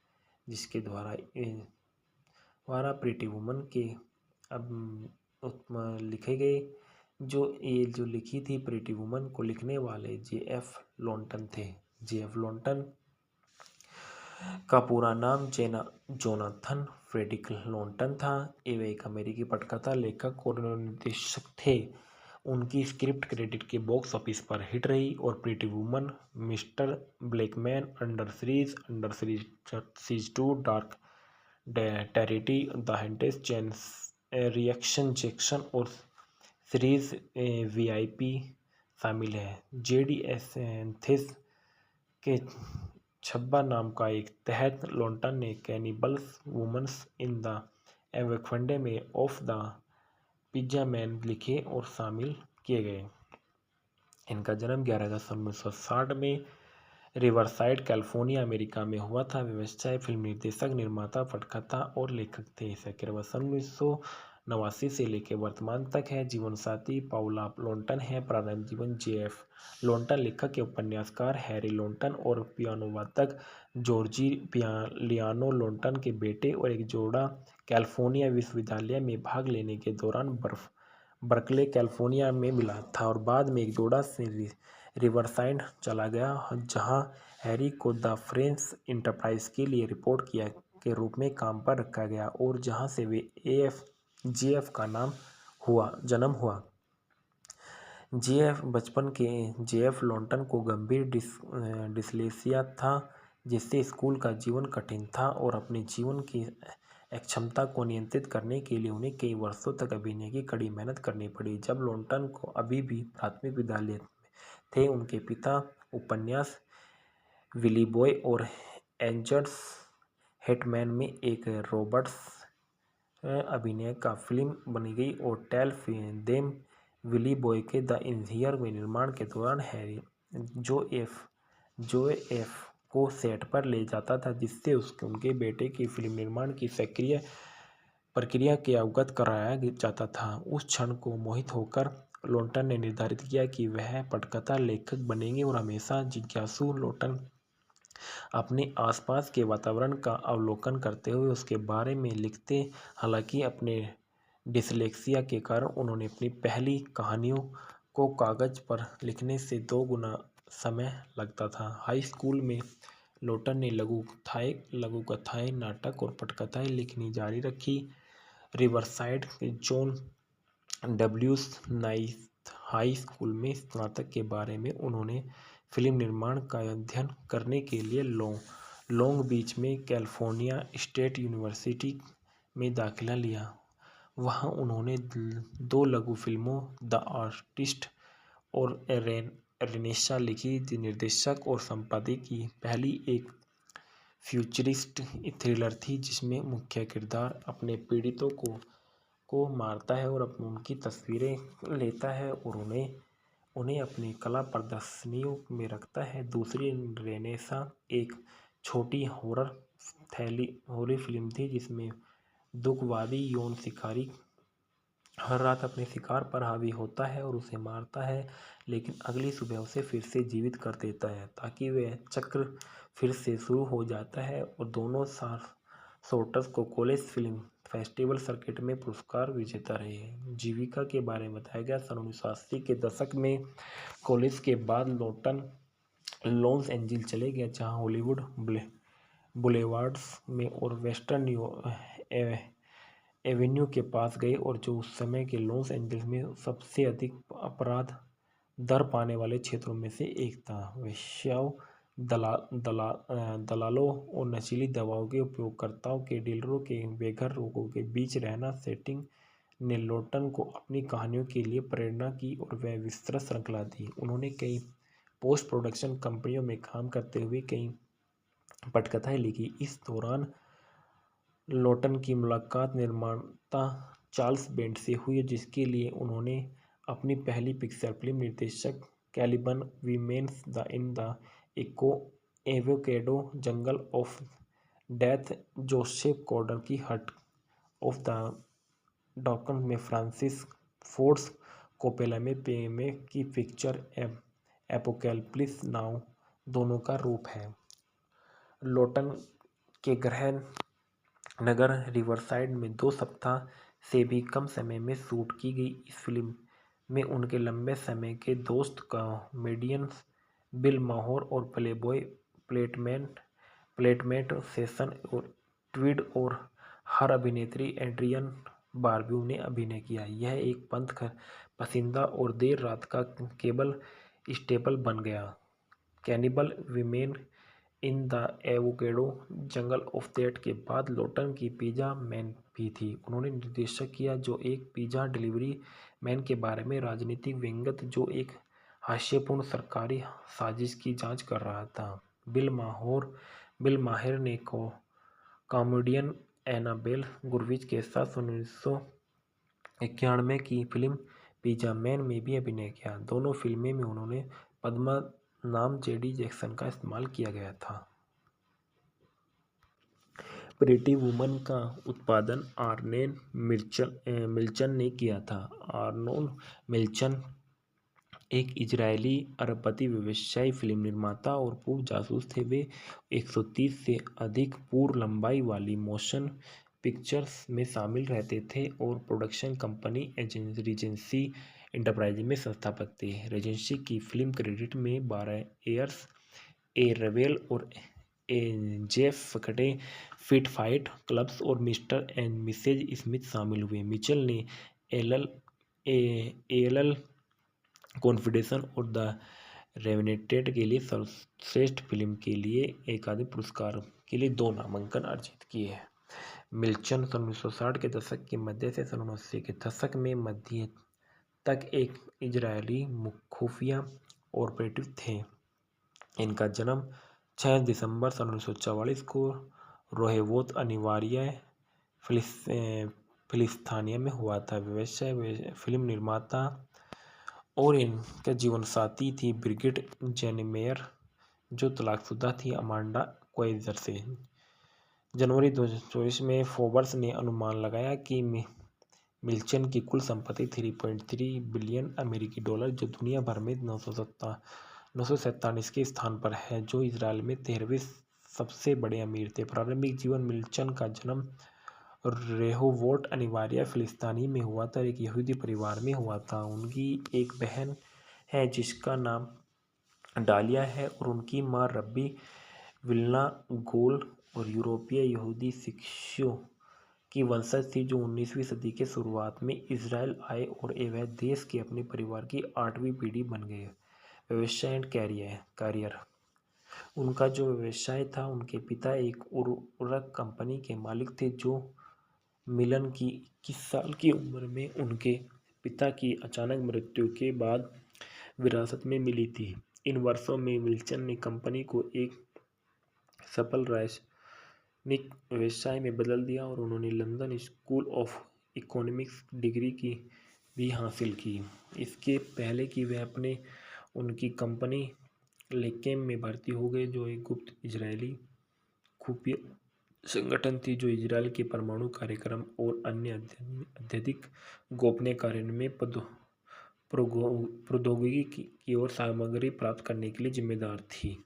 जिसके द्वारा प्रीटी वुमन के अब लिखे गए, जो लिखी थी प्रीटी वुमन को लिखने वाले J.F. लॉन्टन थे। J.F. लॉन्टन का पूरा नाम जोनाथन फ्रेडरिक लॉन्टन था। वे एक अमेरिकी पटकथा लेखक और निर्देशक थे। उनकी स्क्रिप्ट क्रेडिट के बॉक्स ऑफिस पर हिट रही और pretty woman, mister blackman, under siege 2, dark territory, the हेंटेस चैन रिएक्शन जैक्सन और सीरीज VIP शामिल है। J.D. एथेंस के छब्बा नाम का एक तहत लॉन्टन ने कैनिबल्स वुमन्स इन द एवक्वेंडे में ऑफ द पिज्जा मैन लिखे और शामिल किए गए। इनका जन्म 11 अगस्त 1960 में रिवरसाइड, कैलिफोर्निया, अमेरिका में हुआ था। व्यवसाय फिल्म निर्देशक, निर्माता, पटकथा और लेखक थे। इसका वर्ष 1989 से लेकर वर्तमान तक है। जीवन साथी पाउला लॉन्टन है। प्रारंभिक जीवन J.F. लॉन्टन लेखक के उपन्यासकार हैरी लॉन्टन और पियानो वादक जॉर्जी लियानो लॉन्टन के बेटे और एक जोड़ा कैलिफोर्निया विश्वविद्यालय में भाग लेने के दौरान बर्कले कैलिफोर्निया में मिला था और बाद में एक जोड़ा से रिवरसाइड चला गया, जहां हैरी को द फ्रेंच इंटरप्राइज के लिए रिपोर्ट किया के रूप में काम पर रखा गया और जहां से वे J.F. का जन्म हुआ। बचपन के J.F. लॉन्टन को गंभीर डिस्लेक्सिया था, जिससे स्कूल का जीवन कठिन था और अपने जीवन की अक्षमता को नियंत्रित करने के लिए उन्हें कई वर्षों तक अभिनय की कड़ी मेहनत करनी पड़ी। जब लॉन्टन को अभी भी प्राथमिक विद्यालय में थे, उनके पिता उपन्यास विली बॉय और एंजल्स हेटमैन में एक रॉबर्ट्स अभिनय का फिल्म बनी गई और टेल देम विली बॉय के द इंजीनियर में निर्माण के दौरान हैरी J.F. को सेट पर ले जाता था, जिससे उनके बेटे की फिल्म निर्माण की सक्रिय प्रक्रिया के अवगत कराया जाता था। उस क्षण को मोहित होकर लॉन्टन ने निर्धारित किया कि वह पटकथा लेखक बनेंगे और हमेशा जिज्ञासु लॉन्टन अपने आसपास के वातावरण का अवलोकन करते हुए उसके बारे में लिखते। हालांकि अपने डिसलेक्सिया के कारण उन्होंने अपनी पहली कहानियों को कागज पर लिखने से 2 गुना समय लगता था। हाई स्कूल में लॉन्टन ने लघुकथाएं, नाटक और पटकथाएं लिखनी जारी रखी। रिवरसाइड के John W. Ninth high School में स्नातक के बारे में उन्होंने फिल्म निर्माण का अध्ययन करने के लिए लॉन्ग बीच में कैलिफोर्निया स्टेट यूनिवर्सिटी में दाखिला लिया। वहां उन्होंने 2 लघु फिल्मों द आर्टिस्ट और रेनेसा लिखी। निर्देशक और संपादक की पहली एक फ्यूचरिस्ट थ्रिलर थी, जिसमें मुख्य किरदार अपने पीड़ितों को मारता है और उनकी तस्वीरें लेता है और उन्हें अपनी कला प्रदर्शनियों में रखता है। दूसरी रेनेसा एक छोटी हॉरर फिल्म थी, जिसमें दुखवादी यौन शिकारी हर रात अपने शिकार पर हावी होता है और उसे मारता है, लेकिन अगली सुबह उसे फिर से जीवित कर देता है ताकि वह चक्र फिर से शुरू हो जाता है। और दोनों शॉर्ट्स को कॉलेज फिल्म फेस्टिवल सर्किट में पुरस्कार विजेता रहे। जीविका के बारे में बताया गया। सन 1980 के दशक में कॉलेज के बाद लॉटन लॉस एंजिल्स चले गया, जहां हॉलीवुड बुलेवार्ड्स में और वेस्टर्न एवेन्यू के पास गए, और जो उस समय के लॉस एंजिल्स में सबसे अधिक अपराध दर पाने वाले क्षेत्रों में से एक था। वेश्याओं, दलालों और नशीली दवाओं के उपयोगकर्ताओं के डीलरों के बेघर लोगों के बीच रहना सेटिंग ने लॉटन को अपनी कहानियों के लिए प्रेरणा की और वह विस्तृत श्रृंखला दी। उन्होंने कई पोस्ट प्रोडक्शन कंपनियों में काम करते हुए कई पटकथाएं लिखी। इस दौरान लॉटन की मुलाकात निर्माता चार्ल्स बेंट से हुई, जिसके लिए उन्होंने अपनी पहली पिक्चर फिल्म निर्देशक Caliban women's in the avocado jungle of death, Joseph Corder की हट ऑफ द डॉकन में फ्रांसिस फोर्ड कोपेला में की पिक्चर एपोकैलिप्सिस नाउ दोनों का रूप है। लॉटन के गृह नगर रिवरसाइड में 2 सप्ताह से भी कम समय में शूट की गई इस फिल्म में उनके लंबे समय के दोस्त कॉमेडियन बिल माहर और प्लेबॉय प्लेटमेट सेशन और ट्वीड और हर अभिनेत्री एड्रियन बारब्यू ने अभिनय किया। यह एक पसंदीदा और देर रात का केबल स्टेपल बन गया। Cannibal women in the avocado jungle of death के बाद लॉटन की पिज़्ज़ा मैन भी थी। उन्होंने निर्देशित किया, जो एक पिज़्ज़ा डिलीवरी मैन के बारे में राजनीतिक व्यंग्य जो एक हास्यपूर्ण सरकारी साजिश की जांच कर रहा था। बिल माहर ने कॉमेडियन एनाबेल गुरविच के साथ 1991 की फिल्म पिज़्ज़ा मैन में भी अभिनय किया। दोनों फिल्मों में उन्होंने पद्मा नाम जेडी जैक्सन का इस्तेमाल किया गया था। प्रिटी वुमन का उत्पादन आर्नेल मिल्चन ने किया था। आर्नोल्ड मिल्चन एक इजरायली अरबपति व्यवसायी फिल्म निर्माता और पूर्व जासूस थे। वे 130 से अधिक पूर्ण लंबाई वाली मोशन पिक्चर्स में शामिल रहते थे और प्रोडक्शन कंपनी रीजेंसी एंटरप्राइज में संस्थापक थे। रीजेंसी की फिल्म क्रेडिट में 12 एयर्स, ए रेबेल और ए जेफ फकटे, फिट फाइट क्लब्स और मिस्टर एंड मिसेज स्मिथ शामिल हुए। मिचेल ने एएलएल कॉन्फिडेंस और द रेवेनेंट के लिए सर्वश्रेष्ठ फिल्म के लिए अकादमी पुरस्कार के लिए 2 नामांकन अर्जित किए। मिल्चन 1960 के दशक के मध्य से 1980 के दशक में मध्य तक एक इजरायली खुफिया ऑपरेटिव थे। इनका जन्म 6 दिसंबर 1944 को रोहेवोत अनिवार्य फिलिस्तीनिया में हुआ था। व्यवसाय फिल्म निर्माता और इनका जीवनसाथी थी ब्रिगिट जेनेमेयर, जो तलाकशुदा थी अमांडा क्वाइजर से। जनवरी 2024 में फोर्ब्स ने अनुमान लगाया कि मिल्चन की कुल संपत्ति 3.3 बिलियन अमेरिकी डॉलर, जो दुनिया भर में 947 के स्थान पर है, जो इजराइल में 13वें सबसे बड़े अमीर थे। प्रारंभिक जीवन मिल्चन का जन्म रेहोवोट अनिवार्य फिलिस्तीनी में हुआ था, एक यहूदी परिवार में हुआ था। उनकी एक बहन है जिसका नाम डालिया है और उनकी मां रब्बी विल्ना गोल और यूरोपीय यहूदी शिष्यों की वंशज थी, जो 19वीं सदी के शुरुआत में इजराइल आए और वह देश के अपने परिवार की 8वीं पीढ़ी बन गए। व्यवसाय एंड कैरियर। उनका जो व्यवसाय था, उनके पिता एक उर्वरक कंपनी के मालिक थे, जो मिलन की 21 साल की उम्र में उनके पिता की अचानक मृत्यु के बाद विरासत में मिली थी। इन वर्षों में मिल्चन ने कंपनी को एक सफल राजनीतिक व्यवसाय में बदल दिया और उन्होंने London school of economics degree की भी हासिल की। इसके पहले कि वह उनकी कंपनी लेकेम में भर्ती हो गए, जो एक गुप्त इजरायली खुफिया संगठन थी, जो इजराइल के परमाणु कार्यक्रम और अन्य अत्यधिक गोपनीय कार्यों में प्रौद्योगिकी की ओर सामग्री प्राप्त करने के लिए जिम्मेदार थी।